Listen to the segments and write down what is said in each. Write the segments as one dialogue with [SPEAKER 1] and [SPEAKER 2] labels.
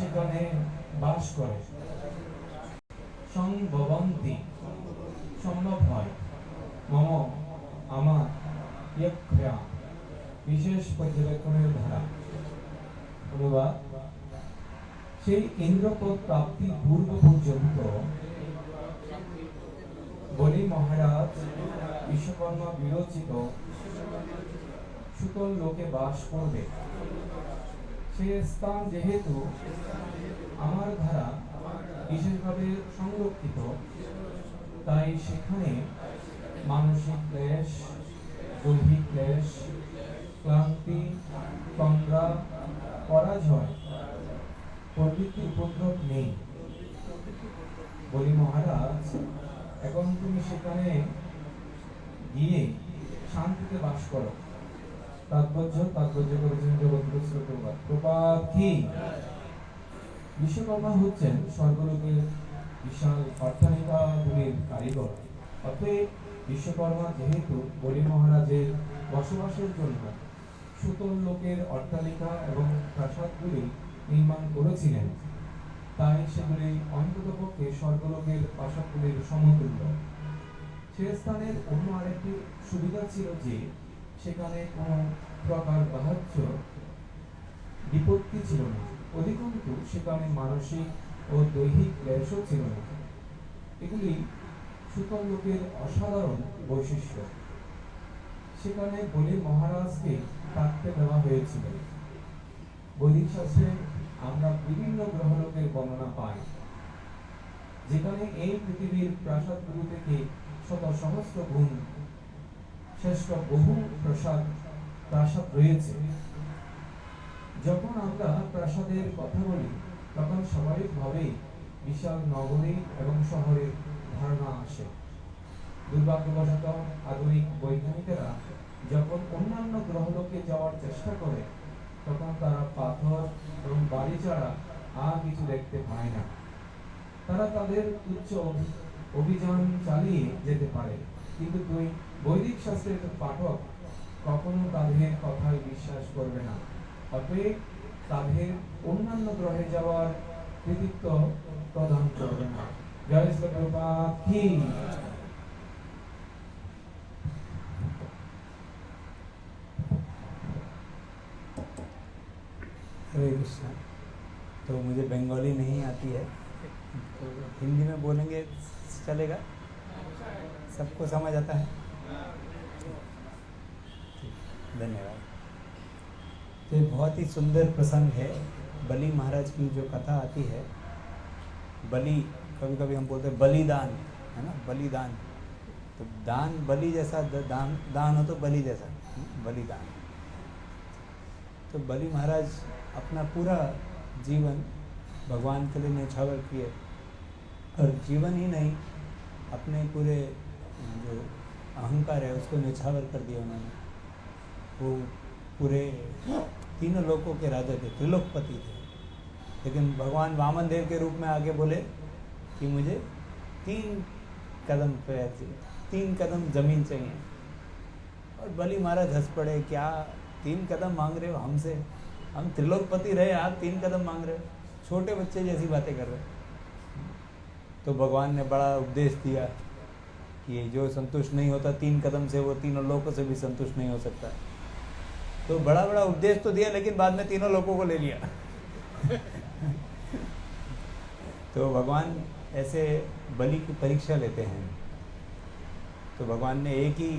[SPEAKER 1] সেখানে বাস করে। সংভবন্তি সম্ভব হয়, মম আমার ইয়ক্ষ্যা বিশেষ পর্যবেক্ষণের ধারা। অনুবাদ: সেই ইন্দ্রপদ প্রাপ্তির পূর্ব পর্যন্ত বলি মহারাজ বিশ্বকর্মা বিরচিত সুতল লোকে বাস করবে। সে স্থান যেহেতু আমার দ্বারা বিশেষভাবে সংরক্ষিত, তাই সেখানে মানসিক ক্লেশ, দৈহিক ক্লেশ, ক্লান্তি, তন্দ্রা, পরাজয় প্রভৃতি উপদ্রব নেই। বলি মহারাজ, এখন তুমি সেখানে গিয়ে শান্তিতে বাস করো। তাৎপর্য করেছেন জগৎগুরু শ্রী প্রভুপাদ। প্রপাত কি? বিশ্বকর্মা হচ্ছেন স্বর্গলোকের বিশাল অট্টালিকাগুলির কারিগর। অতএব বিশ্বকর্মা যেহেতু বলি মহারাজের বসবাসের জন্য সুতল লোকের অট্টালিকা এবং প্রাসাদগুলি নির্মাণ করেছিলেন, তাই সেগুলি অন্ততপক্ষে স্বর্গলোকের প্রাসাদগুলির সমতুল্য। সে স্থানের অন্য আরেকটি সুবিধা ছিল যে সেখানে কোনো প্রকার বাহ্য বিপত্তি ছিল না। অধিকন্তু সেখানে মানসিক ও দৈহিক ক্লেশও ছিল না। এগুলি সুতল লোকের অসাধারণ বৈশিষ্ট্য। সেখানে বলি মহারাজকে থাকতে দেওয়া হয়েছিল। বৈদিক শাস্ত্রে আমরা বিভিন্ন গ্রহলোকের বর্ণনা পাই, যেখানে এই পৃথিবীর প্রাসাদগুলো থেকে শত সহস্র গুণ শ্রেষ্ঠ বহু প্রাসাদ রয়েছে। যখন আমরা প্রাসাদের কথা বলি, তখন স্বাভাবিকভাবে বিশাল নগরী এবং শহরের ধারণা আসে। দুর্ভাগ্যবশত আধুনিক বৈজ্ঞানিকেরা যখন অন্যান্য গ্রহলোকে যাওয়ার চেষ্টা করে, তখন তারা পাথর এবং বাড়ি ছাড়া আর কিছু দেখতে পায় না। তারা তাদের উচ্চ অভিযান চালিয়ে যেতে পারে, কিন্তু তুই বৈদিক শাস্ত্রের পাঠক কখনো তাদের কথায় বিশ্বাস করবে না। অতএব তাদের অন্যান্য গ্রহে যাওয়ার কৃতিত্ব প্রদান করবে না। জয় শ্রী প্রভুপাদ কি?
[SPEAKER 2] हरे कृष्णा। तो मुझे बंगाली नहीं आती है, तो हिंदी में बोलेंगे चलेगा? सबको समझ आता है? धन्यवाद। तो ये बहुत ही सुंदर प्रसंग है। बलि महाराज की जो कथा आती है, बलि कभी कभी हम बोलते हैं बलिदान, है ना, बलिदान। तो दान बलि जैसा, दान हो तो बलि जैसा, बलिदान। तो बलि महाराज अपना पूरा जीवन भगवान के लिए न्यौछावर किए, और जीवन ही नहीं, अपने पूरे जो अहंकार है उसको न्यौछावर कर दिया उन्होंने। वो पूरे तीनों लोकों के राजा थे, त्रिलोकपति थे, लेकिन भगवान वामन देव के रूप में आके बोले कि मुझे 3 कदम पैर चाहिए, 3 कदम जमीन चाहिए। और बलि महाराज हंस पड़े, क्या 3 कदम मांग रहे हो हमसे? हम त्रिलोकपति रहे, आप 3 कदम मांग रहे हो? छोटे बच्चे जैसी बातें कर रहे हो। तो भगवान ने बड़ा उपदेश दिया कि जो संतुष्ट नहीं होता 3 कदम से, वो तीनों लोकों से भी संतुष्ट नहीं हो सकता। तो बड़ा बड़ा उपदेश तो दिया, लेकिन बाद में तीनों लोगों को ले लिया। तो भगवान ऐसे बलि की परीक्षा लेते हैं। तो भगवान ने एक ही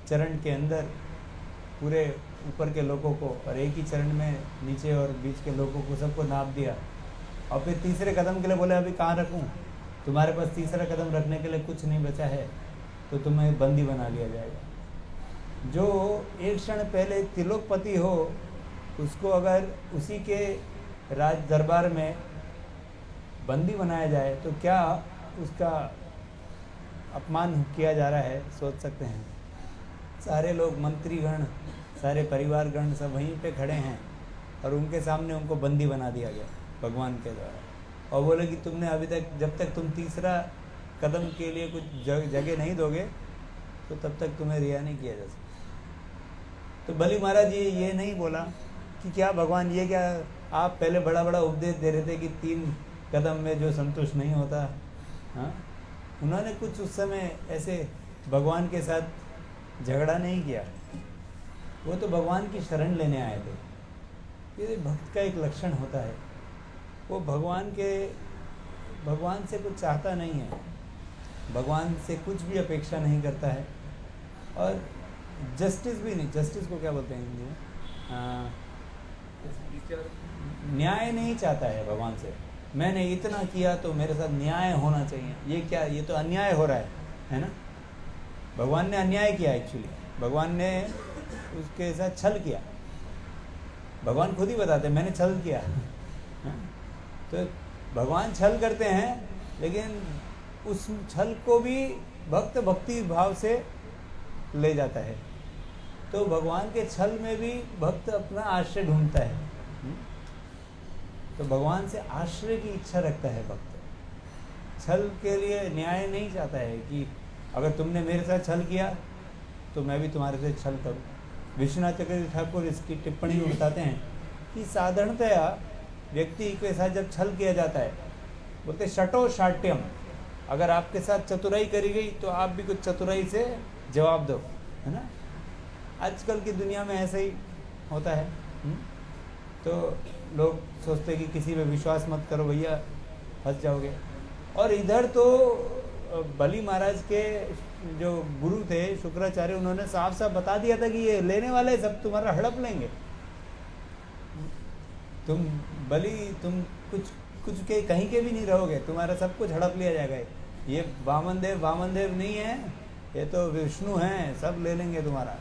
[SPEAKER 2] चरण के अंदर पूरे ऊपर के लोगों को, और एक ही चरण में नीचे और बीच के लोगों को सबको नाप दिया। और फिर तीसरे कदम के लिए बोले अभी कहाँ रखूँ? तुम्हारे पास तीसरा कदम रखने के लिए कुछ नहीं बचा है, तो तुम्हें बंदी बना लिया जाएगा। जो एक क्षण पहले त्रिलोकपति हो, उसको अगर उसी के राज दरबार में बंदी बनाया जाए तो क्या उसका अपमान किया जा रहा है, सोच सकते हैं। सारे लोग, मंत्रीगण, सारे परिवारगण सब वहीं पे खड़े हैं, और उनके सामने उनको बंदी बना दिया गया भगवान के द्वारा। और बोले कि तुमने अभी तक, जब तक तुम तीसरा कदम के लिए कुछ जगह नहीं दोगे, तो तब तक तुम्हें रिहा नहीं किया जा सकता। तो बलि महाराज ये नहीं बोला कि क्या भगवान, ये क्या आप पहले बड़ा बड़ा उपदेश दे रहे थे कि 3 कदम में जो संतुष्ट नहीं होता, हाँ, उन्होंने कुछ उस समय ऐसे भगवान के साथ झगड़ा नहीं किया, वो तो भगवान की शरण लेने आए थे। ये भक्त का एक लक्षण होता है, वो भगवान से कुछ चाहता नहीं है, भगवान से कुछ भी अपेक्षा नहीं करता है, और जस्टिस भी नहीं, जस्टिस को क्या बोलते हैं हिंदी में, न्याय नहीं चाहता है भगवान से। मैंने इतना किया तो मेरे साथ न्याय होना चाहिए, ये क्या, ये तो अन्याय हो रहा है ना। भगवान ने अन्याय किया, एक्चुअली भगवान ने उसके साथ छल किया, भगवान खुद ही बताते हैं मैंने छल किया। तो भगवान छल करते हैं, लेकिन उस छल को भी भक्त भक्ति भाव से ले जाता है। तो भगवान के छल में भी भक्त अपना आश्रय ढूंढता है। तो भगवान से आश्रय की इच्छा रखता है भक्त, छल के लिए न्याय नहीं चाहता है कि अगर तुमने मेरे साथ छल किया तो मैं भी तुम्हारे से छल करूं। विश्वनाथ चक्रवर्ती ठाकुर इसकी टिप्पणी में बताते हैं कि साधारणतया व्यक्ति के साथ जब छल किया जाता है, बोलते शटो शाट्यम, अगर आपके साथ चतुराई करी गई तो आप भी कुछ चतुराई से जवाब दो, है ना। आजकल की दुनिया में ऐसा ही होता है। तो लोग सोचते हैं कि किसी पे विश्वास मत करो भैया, फंस जाओगे। और इधर तो बलि महाराज के जो गुरु थे शुक्राचार्य, उन्होंने साफ साफ बता दिया था कि ये लेने वाले सब तुम्हारा हड़प लेंगे, तुम कुछ के कहीं के भी नहीं रहोगे, तुम्हारा सब कुछ हड़प लिया जाएगा। ये वामन देव नहीं है, ये तो विष्णु हैं, सब ले लेंगे तुम्हारा।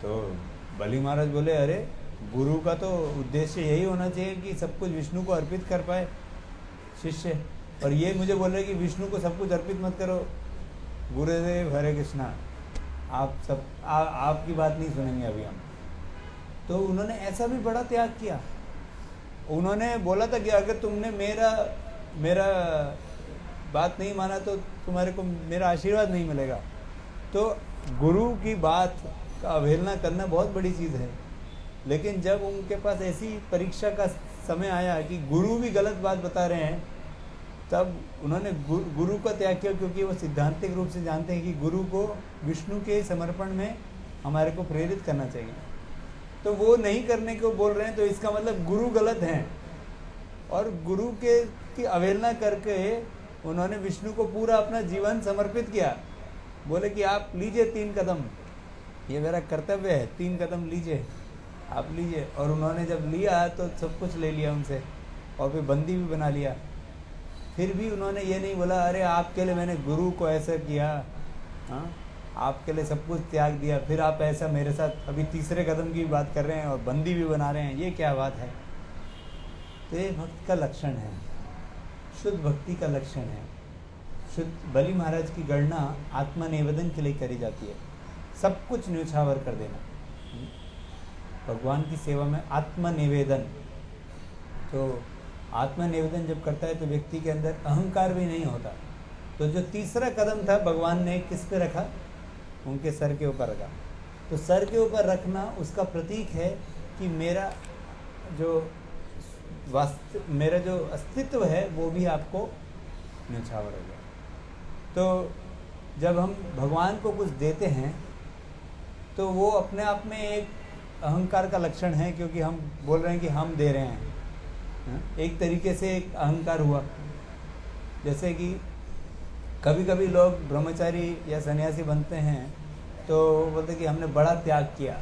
[SPEAKER 2] तो बलि महाराज बोले अरे गुरु का तो उद्देश्य यही होना चाहिए कि सब कुछ विष्णु को अर्पित कर पाए शिष्य, और ये मुझे बोल रहे कि विष्णु को सब कुछ अर्पित मत करो। गुरुदेव हरे कृष्णा, आपकी बात नहीं सुनेंगे अभी हम। तो उन्होंने ऐसा भी बड़ा त्याग किया। उन्होंने बोला था कि अगर तुमने मेरा बात नहीं माना तो तुम्हारे को मेरा आशीर्वाद नहीं मिलेगा। तो गुरु की बात का अवहेलना करना बहुत बड़ी चीज़ है। लेकिन जब उनके पास ऐसी परीक्षा का समय आया कि गुरु भी गलत बात बता रहे हैं, तब उन्होंने गुरु का त्याग किया, क्योंकि वो सिद्धांतिक रूप से जानते हैं कि गुरु को विष्णु के समर्पण में हमारे को प्रेरित करना चाहिए। तो वो नहीं करने को बोल रहे हैं, तो इसका मतलब गुरु गलत हैं। और गुरु की अवहेलना करके उन्होंने विष्णु को पूरा अपना जीवन समर्पित किया। बोले कि आप लीजिए 3 कदम, ये मेरा कर्तव्य है, 3 कदम लीजिए, आप लीजिए। और उन्होंने जब लिया तो सब कुछ ले लिया उनसे, और फिर बंदी भी बना लिया। फिर भी उन्होंने ये नहीं बोला अरे आपके लिए मैंने गुरु को ऐसा किया, हाँ, आपके लिए सब कुछ त्याग दिया, फिर आप ऐसा मेरे साथ अभी 3रे कदम की बात कर रहे हैं और बंदी भी बना रहे हैं, ये क्या बात है। तो ये भक्त का लक्षण है, शुद्ध भक्ति का लक्षण है। शुद्ध बलि महाराज की गणना आत्मनिवेदन के लिए करी जाती है, सब कुछ न्यौछावर कर देना भगवान की सेवा में। आत्मनिवेदन, तो आत्मनिवेदन जब करता है तो व्यक्ति के अंदर अहंकार भी नहीं होता। तो जो 3रा कदम था भगवान ने किस पे रखा, उनके सर के ऊपर रखा। तो सर के ऊपर रखना उसका प्रतीक है कि मेरा जो अस्तित्व है वो भी आपको न्यौछावर हो गया। तो जब हम भगवान को कुछ देते हैं तो वो अपने आप में एक अहंकार का लक्षण है, क्योंकि हम बोल रहे हैं कि हम दे रहे हैं। एक तरीके से एक अहंकार हुआ। जैसे कि कभी कभी लोग ब्रह्मचारी या सन्यासी बनते हैं तो बोलते कि हमने बड़ा त्याग किया।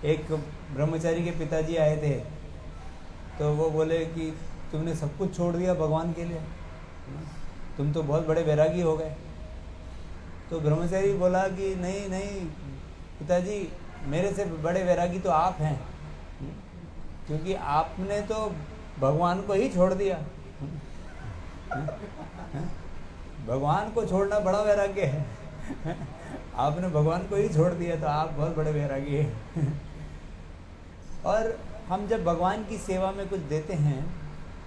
[SPEAKER 2] एक ब्रह्मचारी के पिताजी आए थे तो वो बोले कि तुमने सब कुछ छोड़ दिया भगवान के लिए, तुम तो बहुत बड़े वैरागी हो गए। तो ब्रह्मचारी बोला कि नहीं पिताजी, मेरे से बड़े वैरागी तो आप हैं, क्योंकि आपने तो भगवान को ही छोड़ दिया। भगवान को छोड़ना बड़ा वैराग्य है। आपने भगवान को ही छोड़ दिया तो आप बहुत बड़े वैरागी हैं। और हम जब भगवान की सेवा में कुछ देते हैं,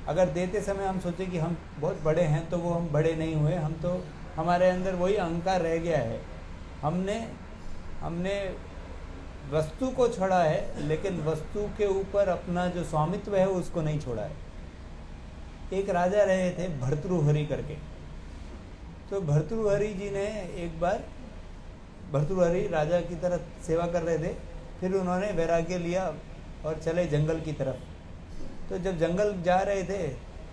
[SPEAKER 2] अगर देते समय हम सोचें कि हम बहुत बड़े हैं, तो वो हम बड़े नहीं हुए, हम तो हमारे अंदर वही अहंकार रह गया है। हमने वस्तु को छोड़ा है, लेकिन वस्तु के ऊपर अपना जो स्वामित्व है उसको नहीं छोड़ा है। एक राजा रहे थे भर्तृहरि करके। तो भर्तृहरि जी ने एक बार, भर्तृहरि राजा की तरह सेवा कर रहे थे, फिर उन्होंने वैराग्य लिया और चले जंगल की तरफ। तो जब जंगल जा रहे थे,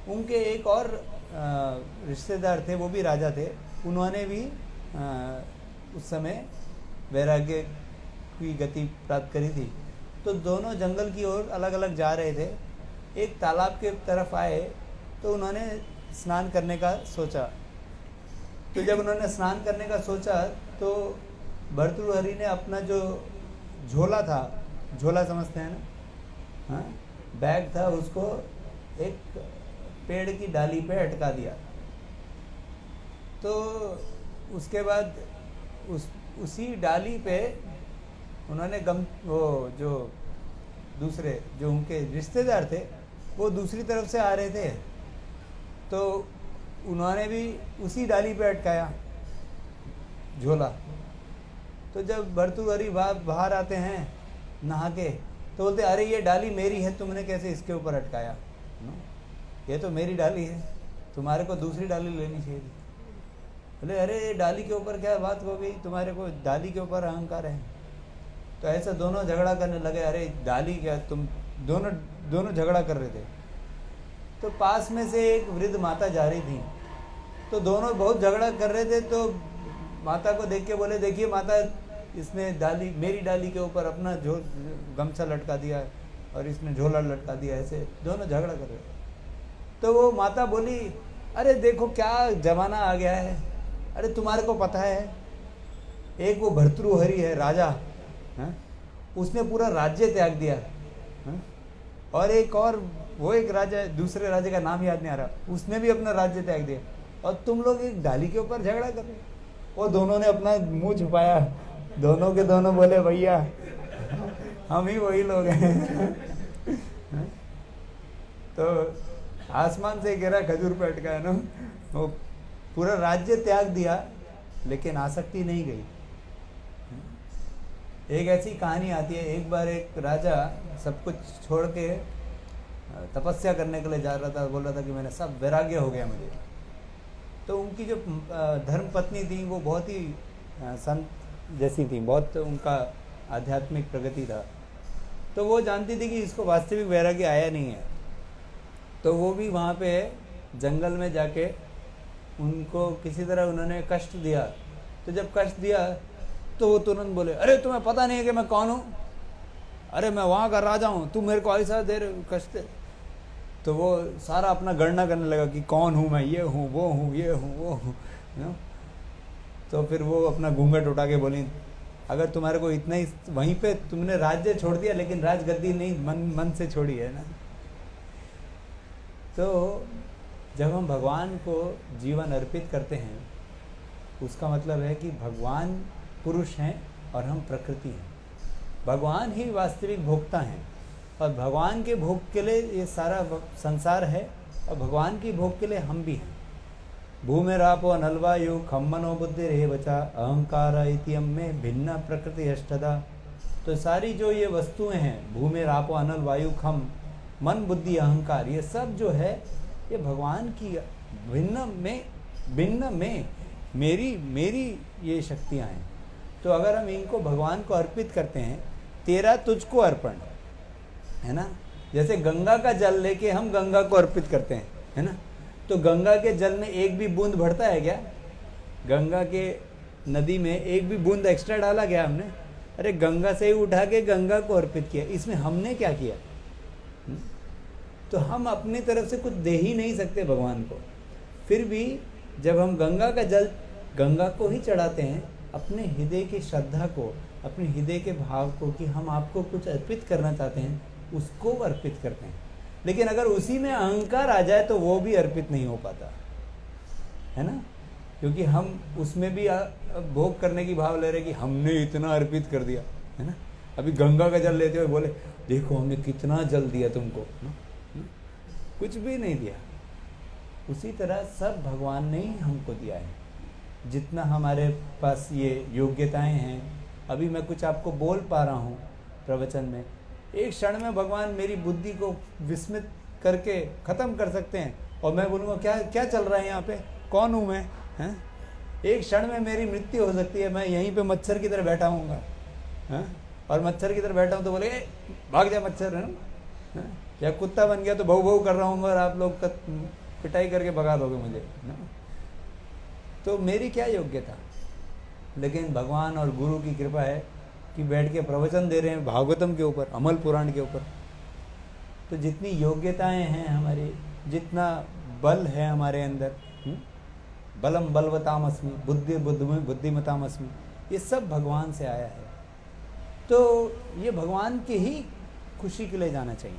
[SPEAKER 2] उनके एक और रिश्तेदार थे, वो भी राजा थे, उन्होंने भी उस समय वैराग्य की गति प्राप्त करी थी। तो दोनों जंगल की ओर अलग अलग जा रहे थे। एक तालाब के तरफ आए तो उन्होंने स्नान करने का सोचा। तो जब उन्होंने स्नान करने का सोचा तो भर्तृहरि ने अपना जो झोला था, झोला समझते हैं ना, हाँ, बैग था, उसको एक पेड़ की डाली पे अटका दिया। तो उसके बाद उसी डाली पे उन्होंने वो जो दूसरे जो उनके रिश्तेदार थे वो दूसरी तरफ से आ रहे थे, तो उन्होंने भी उसी डाली पे अटकाया झोला। तो जब भर्तृहरि बाहर आते हैं नहा के, तो बोलते अरे ये डाली मेरी है, तुमने कैसे इसके ऊपर अटकाया? ये तो मेरी डाली है, तुम्हारे को दूसरी डाली लेनी चाहिए थी। बोले अरे ये डाली के ऊपर क्या बात हो गई, तुम्हारे को डाली के ऊपर अहंकार है। तो ऐसा दोनों झगड़ा करने लगे, अरे डाली क्या, तुम दोनों झगड़ा कर रहे थे। तो पास में से एक वृद्ध माता जा रही थी, तो दोनों बहुत झगड़ा कर रहे थे। तो माता को देख के बोले देखिए माता, इसने डाली, मेरी डाली के ऊपर अपना गमछा लटका दिया और इसने झोला लटका दिया। ऐसे दोनों झगड़ा कर रहे थे। तो वो माता बोली अरे देखो क्या जमाना आ गया है, अरे तुम्हारे को पता है एक वो भर्तृहरि है राजा, है? उसने पूरा राज्य त्याग दिया, है? और एक और वो एक राजा, दूसरे राजा का नाम याद नहीं आ रहा, उसने भी अपना राज्य त्याग दिया, और तुम लोग एक डाली के ऊपर झगड़ा कर रहे हो। वो दोनों ने अपना मुंह छुपाया, दोनों के दोनों बोले भैया हम ही वही लोग हैं। तो आसमान से गिरा खजूर पे अटका है ना, वो पूरा राज्य त्याग दिया लेकिन आसक्ति नहीं गई। एक ऐसी कहानी आती है, एक बार एक राजा सब कुछ छोड़ के तपस्या करने के लिए जा रहा था, बोल रहा था कि मैंने सब वैराग्य हो गया मुझे। तो उनकी जो धर्म पत्नी थी वो बहुत ही संत जैसी थी, बहुत उनका आध्यात्मिक प्रगति था। तो वो जानती थी कि इसको वास्तविक वैराग्य आया नहीं है। तो वो भी वहाँ पे जंगल में जाके उनको किसी तरह उन्होंने कष्ट दिया। तो जब कष्ट दिया तो वो तुरंत बोले अरे तुम्हें पता नहीं है कि मैं कौन हूँ, अरे मैं वहाँ का राजा हूँ, तुम मेरे को ऐसा दे रहे कष्ट। तो वो सारा अपना गणना करने लगा कि कौन हूँ मैं, ये हूँ वो हूँ ये हूँ वो हूँ। तो फिर वो अपना घूंघट उठा के बोली अगर तुम्हारे को इतना ही, वहीं पे तुमने राज्य छोड़ दिया लेकिन राजगद्दी नहीं मन से छोड़ी है ना। तो जब हम भगवान को जीवन अर्पित करते हैं उसका मतलब है कि भगवान पुरुष हैं और हम प्रकृति हैं। भगवान ही वास्तविक भोक्ता हैं और भगवान के भोग के लिए ये सारा संसार है और भगवान की भोग के लिए हम भी हैं। भूमिरापो अनलवायु खम्मनो बुद्धि रे बचा अहंकार इतियम में भिन्न प्रकृति अष्टदा। तो सारी जो ये वस्तुएं हैं, भूमिरापो अनल वायु खम, मन बुद्धि अहंकार, ये सब जो है ये भगवान की भिन्न में मेरी ये शक्तियाँ हैं। तो अगर हम इनको भगवान को अर्पित करते हैं, तेरा तुझको अर्पण, है ना। जैसे गंगा का जल लेके हम गंगा को अर्पित करते हैं, है ना। तो गंगा के जल में एक भी बूंद भरता है क्या? गंगा के नदी में एक भी बूंद एक्स्ट्रा डाला गया हमने? अरे गंगा से ही उठा के गंगा को अर्पित किया। इसमें हमने क्या किया? तो हम अपनी तरफ से कुछ दे ही नहीं सकते भगवान को। फिर भी जब हम गंगा का जल गंगा को ही चढ़ाते हैं, अपने हृदय की श्रद्धा को, अपने हृदय के भाव को कि हम आपको कुछ अर्पित करना चाहते हैं, उसको अर्पित करते हैं। लेकिन अगर उसी में अहंकार आ जाए तो वो भी अर्पित नहीं हो पाता, है ना। क्योंकि हम उसमें भी भोग करने की भाव ले रहे कि हमने इतना अर्पित कर दिया, है ना। अभी गंगा का जल लेते हुए बोले देखो हमने कितना जल दिया तुमको, ना? कुछ भी नहीं दिया। उसी तरह सब भगवान ने ही हमको दिया है। जितना हमारे पास ये योग्यताएं हैं अभी मैं कुछ आपको बोल पा रहा हूँ प्रवचन में, एक क्षण में भगवान मेरी बुद्धि को विस्मित करके ख़त्म कर सकते हैं और मैं बोलूँगा क्या क्या चल रहा है यहाँ पे, कौन हूँ मैं, हैं? एक क्षण में मेरी मृत्यु हो सकती है, मैं यहीं पे मच्छर की तरह बैठा हूँगा, हैं? और मच्छर की तरह बैठा हूँ तो बोले भाग जा मच्छर, है ना, या कुत्ता बन गया तो भौ भौ कर रहा हूँ और आप लोग पिटाई करके भगा दोगे मुझे, है ना? तो मेरी क्या योग्यता। लेकिन भगवान और गुरु की कृपा है कि बैठ के प्रवचन दे रहे हैं भागवतम के ऊपर, अमल पुराण के ऊपर। तो जितनी योग्यताएं हैं हमारी, जितना बल है हमारे अंदर, बलम बलवतामस्मि, बुद्धिमतामस्मि, ये सब भगवान से आया है। तो ये भगवान की ही खुशी के लिए जाना चाहिए।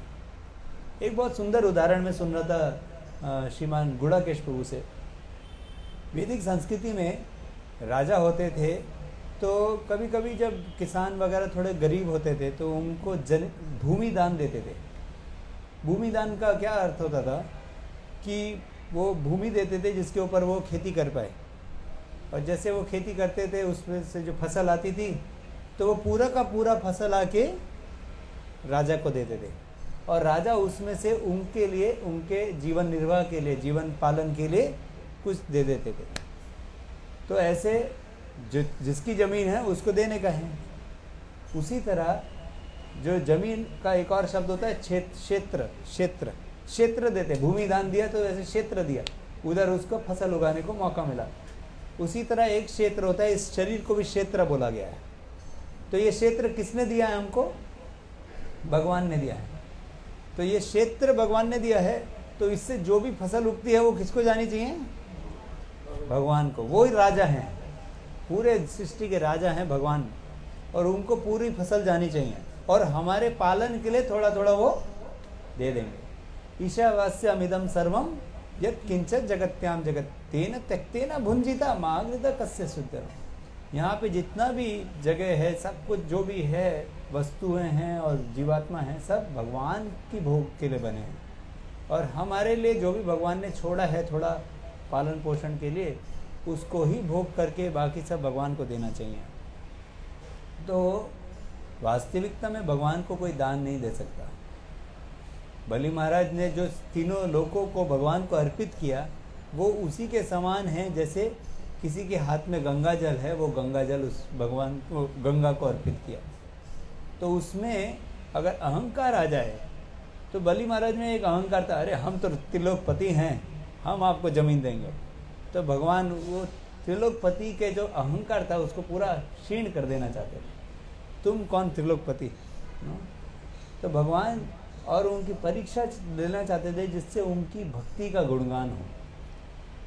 [SPEAKER 2] एक बहुत सुंदर उदाहरण मैं सुन रहा था श्रीमान गुड़ाकेश प्रभु से। वैदिक संस्कृति में राजा होते थे तो कभी कभी जब किसान वगैरह थोड़े गरीब होते थे तो उनको भूमि दान देते थे। भूमि दान का क्या अर्थ होता था कि वो भूमि देते थे जिसके ऊपर वो खेती कर पाए, और जैसे वो खेती करते थे उसमें से जो फसल आती थी तो वो पूरा का पूरा फसल आके राजा को देते थे, और राजा उसमें से उनके लिए, उनके जीवन निर्वाह के लिए, जीवन पालन के लिए कुछ दे देते थे। तो ऐसे जिसकी ज़मीन है उसको देने का है। उसी तरह जो ज़मीन का एक और शब्द होता है क्षेत्र, क्षेत्र क्षेत्र देते, भूमि दान दिया तो ऐसे क्षेत्र दिया, उधर उसको फसल उगाने को मौका मिला। उसी तरह एक क्षेत्र होता है, इस शरीर को भी क्षेत्र बोला गया है। तो ये क्षेत्र किसने दिया है हमको? भगवान ने दिया है। तो ये क्षेत्र भगवान ने दिया है, तो इससे जो भी फसल उगती है वो किसको जानी चाहिए? भगवान को। वो ही राजा हैं, पूरे सृष्टि के राजा हैं भगवान, और उनको पूरी फसल जानी चाहिए, और हमारे पालन के लिए थोड़ा थोड़ा वो दे देंगे। ईशावास्यमिदं सर्वं यत् किंचित् जगत्याम जगत तेन त्यक्तेन भुंजिता मागृता कस्य शुद्धम्। यहाँ पे जितना भी जगह है, सब कुछ जो भी है, वस्तुएं हैं और जीवात्मा हैं, सब भगवान की भोग के लिए बने हैं, और हमारे लिए जो भी भगवान ने छोड़ा है थोड़ा पालन पोषण के लिए, उसको ही भोग करके बाकी सब भगवान को देना चाहिए। तो वास्तविकता में भगवान को कोई दान नहीं दे सकता। बलि महाराज ने जो तीनों लोकों को भगवान को अर्पित किया, वो उसी के समान है जैसे किसी के हाथ में गंगा जल है, वो गंगा जल उस भगवान को, गंगा को अर्पित किया। तो उसमें अगर अहंकार आ जाए तो बलि महाराज में एक अहंकार था, अरे हम तो त्रिलोकपति हैं, हम आपको ज़मीन देंगे। तो भगवान वो त्रिलोकपति के जो अहंकार था उसको पूरा क्षीण कर देना चाहते थे। तुम कौन त्रिलोकपति? तो भगवान और उनकी परीक्षा लेना चाहते थे जिससे उनकी भक्ति का गुणगान हो।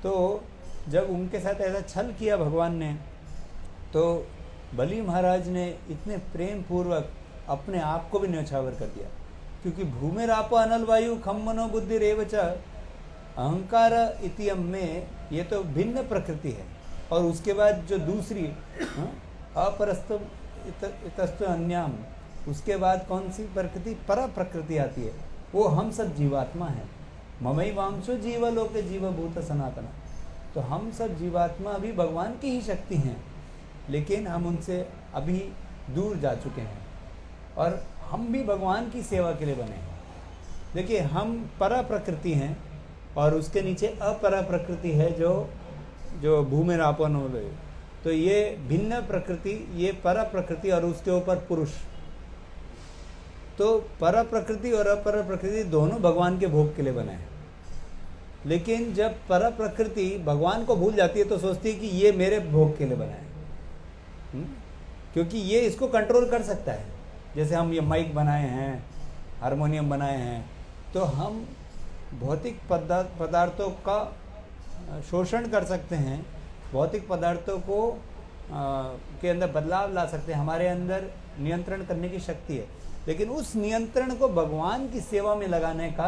[SPEAKER 2] तो जब उनके साथ ऐसा छल किया भगवान ने, तो बलि महाराज ने इतने प्रेम पूर्वक अपने आप को भी न्यौछावर कर दिया, क्योंकि भूमिरापो अनल वायु खम मनो बुद्धि रेवच अहंकार इतियम में ये तो भिन्न प्रकृति है, और उसके बाद जो दूसरी अपरस्तु इतस्तु अन्याम, उसके बाद कौन सी प्रकृति? पर प्रकृति आती है, वो हम सब जीवात्मा हैं। ममई वांशो जीवलोके जीवभूत सनातन। तो हम सब जीवात्मा भी भगवान की ही शक्ति हैं, लेकिन हम उनसे अभी दूर जा चुके हैं, और हम भी भगवान की सेवा के लिए बने हैं। देखिए, हम पर प्रकृति हैं और उसके नीचे अपरा प्रकृति है जो भूमिरापन हो गए। तो ये भिन्न प्रकृति, ये पर प्रकृति, और उसके ऊपर पुरुष। तो पर प्रकृति और अपर प्रकृति दोनों भगवान के भोग के लिए बने हैं। लेकिन जब पर प्रकृति भगवान को भूल जाती है तो सोचती है कि ये मेरे भोग के लिए बना है, क्योंकि ये इसको कंट्रोल कर सकता है। जैसे हम ये माइक बनाए हैं, हारमोनियम बनाए हैं, तो हम भौतिक पदार्थों का शोषण कर सकते हैं, भौतिक पदार्थों को के अंदर बदलाव ला सकते हैं, हमारे अंदर नियंत्रण करने की शक्ति है। लेकिन उस नियंत्रण को भगवान की सेवा में लगाने का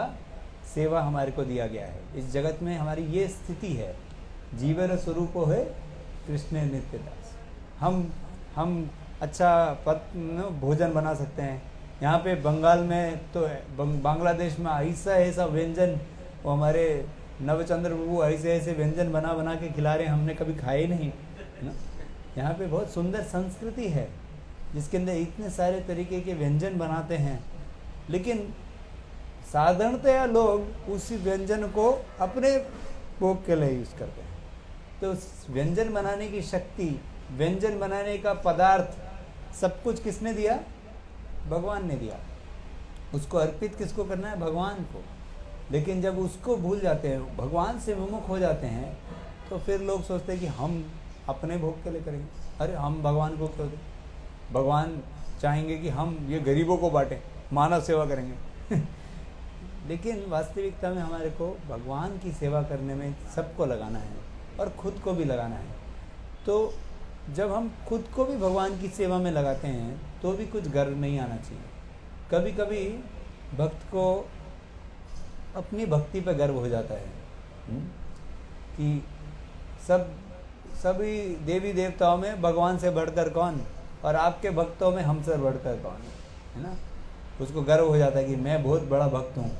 [SPEAKER 2] सेवा हमारे को दिया गया है। इस जगत में हमारी ये स्थिति है, जीवन स्वरूप है कृष्ण नित्यदास। हम अच्छा भोजन बना सकते हैं। यहाँ पे बंगाल में तो बांग्लादेश में ऐसा व्यंजन, वो हमारे नवचंद्र प्रभु ऐसे व्यंजन बना के खिला रहे हैं, हमने कभी खाए नहीं ना। यहाँ पे बहुत सुंदर संस्कृति है, जिसके अंदर इतने सारे तरीके के व्यंजन बनाते हैं, लेकिन साधारणतया लोग उसी व्यंजन को अपने भोग के लिए यूज़ करते हैं। तो उस व्यंजन बनाने की शक्ति, व्यंजन बनाने का पदार्थ, सब कुछ किसने दिया? भगवान ने दिया। उसको अर्पित किसको करना है? भगवान को। लेकिन जब उसको भूल जाते हैं, भगवान से विमुख हो जाते हैं, तो फिर लोग सोचते हैं कि हम अपने भोग के लिए करेंगे। अरे हम भगवान को क्यों दें? भगवान चाहेंगे कि हम ये गरीबों को बांटें, मानव सेवा करेंगे। लेकिन वास्तविकता में हमारे को भगवान की सेवा करने में सबको लगाना है और खुद को भी लगाना है। तो जब हम खुद को भी भगवान की सेवा में लगाते हैं तो भी कुछ गर्व नहीं आना चाहिए। कभी कभी भक्त को अपनी भक्ति पर गर्व हो जाता है कि सभी देवी देवताओं में भगवान से बढ़कर कौन, और आपके भक्तों में हमसे बढ़कर कौन, है ना। उसको गर्व हो जाता है कि मैं बहुत बड़ा भक्त हूँ,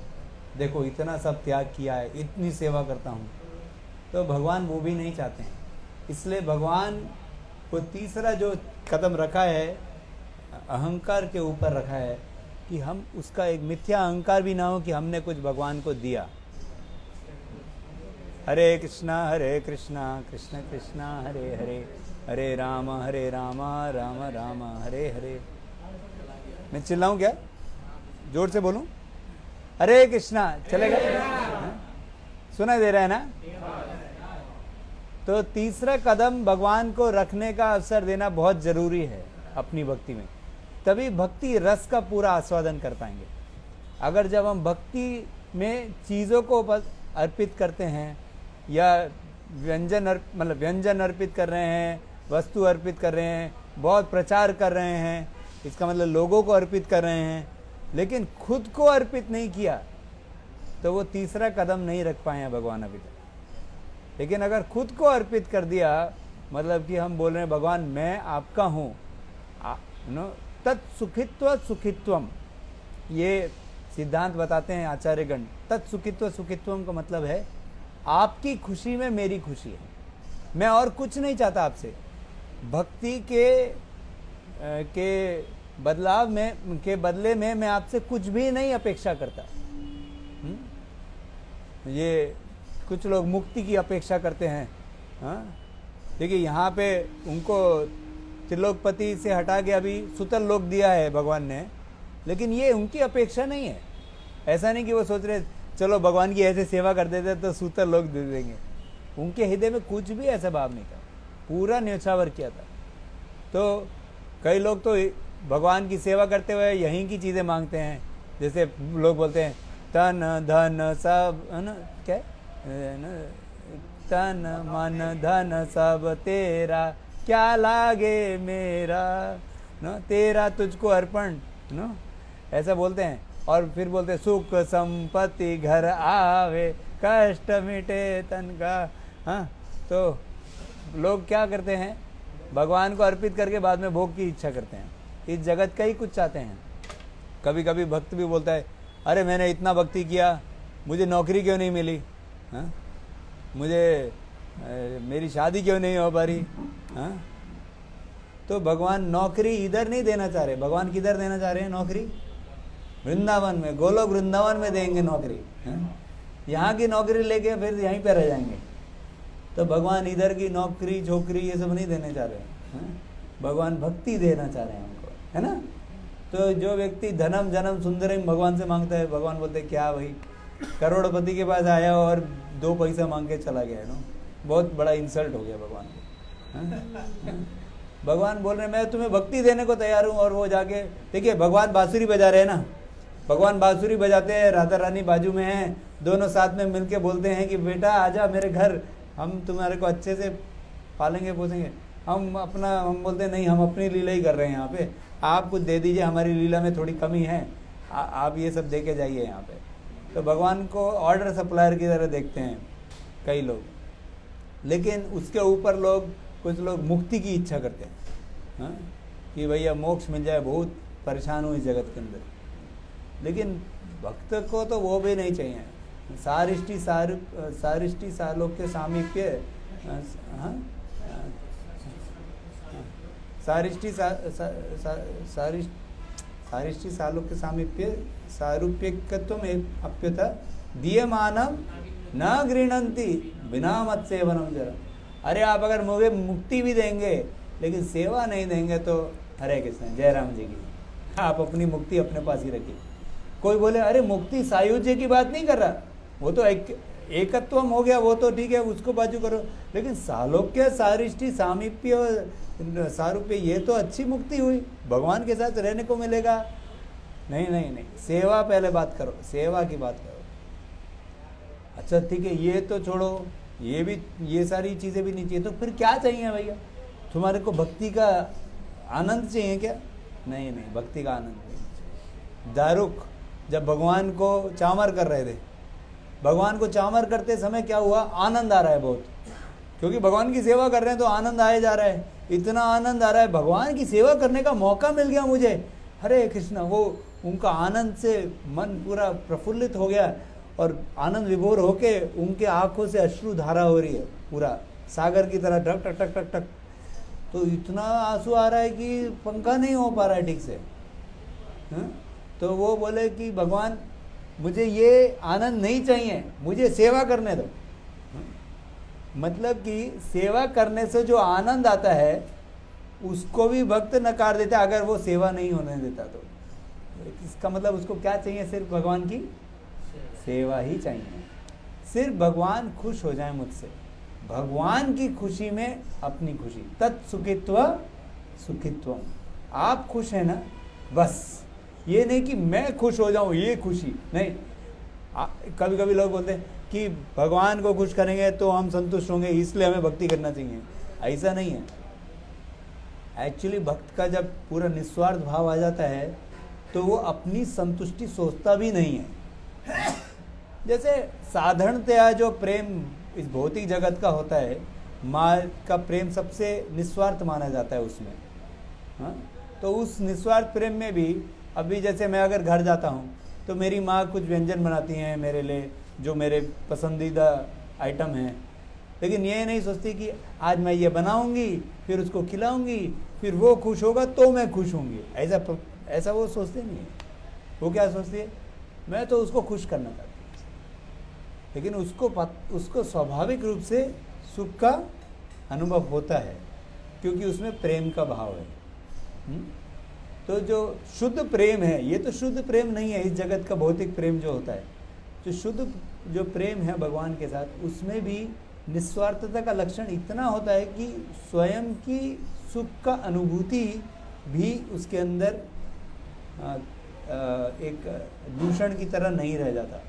[SPEAKER 2] देखो इतना सब त्याग किया है, इतनी सेवा करता हूँ। तो भगवान वो भी नहीं चाहते हैं। इसलिए भगवान को तीसरा जो कदम रखा है, अहंकार के ऊपर रखा है, कि हम उसका एक मिथ्या अहंकार भी ना हो कि हमने कुछ भगवान को दिया। हरे कृष्णा कृष्ण कृष्णा हरे हरे, हरे राम राम राम हरे हरे। मैं चिल्लाऊं क्या? जोर से बोलूं? हरे कृष्णा चलेगा? सुना दे रहा है ना? तो तीसरा कदम भगवान को रखने का अवसर देना बहुत जरूरी है अपनी भक्ति में, तभी भक्ति रस का पूरा आस्वादन कर पाएंगे। अगर जब हम भक्ति में चीज़ों को अर्पित करते हैं या व्यंजन अर्पित कर रहे हैं, वस्तु अर्पित कर रहे हैं, बहुत प्रचार कर रहे हैं, इसका मतलब लोगों को अर्पित कर रहे हैं, लेकिन खुद को अर्पित नहीं किया, तो वो तीसरा कदम नहीं रख पाए हैं भगवान अभी तक। लेकिन अगर खुद को अर्पित कर दिया, मतलब कि हम बोल रहे हैं भगवान मैं आपका हूँ, तत्सुखित्व सुखित्वम, ये सिद्धांत बताते हैं आचार्यगण। तत्सुखित्व सुखित्वम का मतलब है आपकी खुशी में मेरी खुशी है, मैं और कुछ नहीं चाहता आपसे। भक्ति के बदले में मैं आपसे कुछ भी नहीं अपेक्षा करता। ये कुछ लोग मुक्ति की अपेक्षा करते हैं। देखिए यहाँ पे उनको त्रिलोकपति से हटा के अभी सुतल लोक दिया है भगवान ने, लेकिन ये उनकी अपेक्षा नहीं है। ऐसा नहीं कि वो सोच रहे चलो भगवान की ऐसे सेवा कर देते तो सुतल लोक दे देंगे। उनके हृदय में कुछ भी ऐसा भाव नहीं था, पूरा न्योछावर किया था। तो कई लोग तो भगवान की सेवा करते हुए यहीं की चीज़ें मांगते हैं, जैसे लोग बोलते हैं तन धन सब, है ना, क्या तन मन धन सब तेरा, क्या लागे मेरा, न तेरा तुझको अर्पण, न ऐसा बोलते हैं। और फिर बोलते हैं सुख संपत्ति घर आवे, कष्ट मिटे तन का। हाँ, तो लोग क्या करते हैं, भगवान को अर्पित करके बाद में भोग की इच्छा करते हैं। इस जगत का ही कुछ चाहते हैं। कभी कभी भक्त भी बोलता है अरे मैंने इतना भक्ति किया, मुझे नौकरी क्यों नहीं मिली, हाँ, मुझे मेरी शादी क्यों नहीं हो पा रही। हाँ, तो भगवान नौकरी इधर नहीं देना चाह रहे। भगवान किधर देना चाह रहे हैं नौकरी? वृंदावन में, गोलोक वृंदावन में देंगे नौकरी। यहाँ की नौकरी लेके फिर यहीं पे रह जाएंगे। तो भगवान इधर की नौकरी छोकरी ये सब नहीं देने चाह रहे हैं। भगवान भक्ति देना चाह रहे हैं हमको, है ना। तो जो व्यक्ति धनम जन्म सुंदरम भगवान से मांगता है, भगवान बोलते क्या भाई, करोड़पति के पास आया और 2 पैसा मांग के चला गया, ना, बहुत बड़ा इंसल्ट हो गया भगवान को। भगवान बोल रहे मैं तुम्हें भक्ति देने को तैयार हूँ, और वो जाके देखिए भगवान बांसुरी बजा रहे हैं ना, भगवान बांसुरी बजाते हैं, राधा रानी बाजू में है, दोनों साथ में मिलके बोलते हैं कि बेटा आजा मेरे घर, हम तुम्हारे को अच्छे से पालेंगे पोसेंगे। हम बोलते हैं नहीं, हम अपनी लीला ही कर रहे हैं यहाँ पे, आप कुछ दे दीजिए, हमारी लीला में थोड़ी कमी है, आप ये सब दे के जाइए यहाँ पे। तो भगवान को ऑर्डर सप्लायर की तरह देखते हैं कई लोग। लेकिन उसके ऊपर कुछ लोग मुक्ति की इच्छा करते हैं, हाँ, कि भैया मोक्ष मिल जाए, बहुत परेशान हूँ इस जगत के अंदर। लेकिन भक्त को तो वो भी नहीं चाहिए। सारिष्टि सालोक के सामीप्य, हाँ, सारिष्टि सारिष्टि सालोक्य सामीप्य सारूप्यकत्वम अप्युत दीयमानम न गृह्णन्ति बिना मत सेवनम जरा। अरे आप अगर मुझे मुक्ति भी देंगे लेकिन सेवा नहीं देंगे तो हरे कृष्ण जय राम जी की, आप अपनी मुक्ति अपने पास ही रखिए। कोई बोले अरे मुक्ति सायुज्य की बात नहीं कर रहा, वो तो एकत्वम हो गया, वो तो ठीक है उसको बाजू करो, लेकिन सालोक्य सारिष्टि सामीप्य सारूप्य ये तो अच्छी मुक्ति हुई, भगवान के साथ रहने को मिलेगा। नहीं नहीं नहीं, सेवा पहले बात करो, सेवा की बात करो। अच्छा ठीक है ये तो छोड़ो, ये भी ये सारी चीज़ें भी नहीं चाहिए, तो फिर क्या चाहिए भैया? तुम्हारे को भक्ति का आनंद चाहिए क्या? नहीं नहीं, भक्ति का आनंद नहीं। दारुक जब भगवान को चामर कर रहे थे, भगवान को चामर करते समय क्या हुआ? आनंद आ रहा है बहुत, क्योंकि भगवान की सेवा कर रहे हैं तो आनंद आए जा रहा है, इतना आनंद आ रहा है, भगवान की सेवा करने का मौका मिल गया मुझे, हरे कृष्ण। वो उनका आनंद से मन पूरा प्रफुल्लित हो गया और आनंद विभोर होके उनके आंखों से अश्रु धारा हो रही है, पूरा सागर की तरह टक टक टक टक टक। तो इतना आंसू आ रहा है कि पंखा नहीं हो पा रहा है ठीक से। तो वो बोले कि भगवान मुझे ये आनंद नहीं चाहिए, मुझे सेवा करने दो। मतलब कि सेवा करने से जो आनंद आता है उसको भी भक्त नकार देता है अगर वो सेवा नहीं होने देता तो। इसका मतलब उसको क्या चाहिए? सिर्फ भगवान की सेवा ही चाहिए, सिर्फ भगवान खुश हो जाए मुझसे, भगवान की खुशी में अपनी खुशी। तत्सुखित्व सुखित्वम, आप खुश हैं ना बस, ये नहीं कि मैं खुश हो जाऊं, ये खुशी नहीं। कभी कभी लोग बोलते हैं कि भगवान को खुश करेंगे तो हम संतुष्ट होंगे इसलिए हमें भक्ति करना चाहिए, ऐसा नहीं है। एक्चुअली भक्त का जब पूरा निस्वार्थ भाव आ जाता है तो वो अपनी संतुष्टि सोचता भी नहीं है। जैसे साधारणतया जो प्रेम इस भौतिक जगत का होता है, माँ का प्रेम सबसे निस्वार्थ माना जाता है उसमें। हाँ, तो उस निस्वार्थ प्रेम में भी अभी जैसे मैं अगर घर जाता हूँ तो मेरी माँ कुछ व्यंजन बनाती हैं मेरे लिए जो मेरे पसंदीदा आइटम हैं, लेकिन ये नहीं सोचती कि आज मैं ये बनाऊंगी फिर उसको खिलाऊंगी फिर वो खुश होगा तो मैं खुश होंगी, ऐसा वो सोचते नहीं है। वो क्या सोचती है? मैं तो उसको खुश करना चाहती हूँ, लेकिन उसको स्वाभाविक रूप से सुख का अनुभव होता है क्योंकि उसमें प्रेम का भाव है। तो जो शुद्ध प्रेम है, ये तो शुद्ध प्रेम नहीं है इस जगत का भौतिक प्रेम जो होता है, जो शुद्ध जो प्रेम है भगवान के साथ उसमें भी निस्वार्थता का लक्षण इतना होता है कि स्वयं की सुख का अनुभूति भी उसके अंदर एक दूषण की तरह नहीं रह जाता।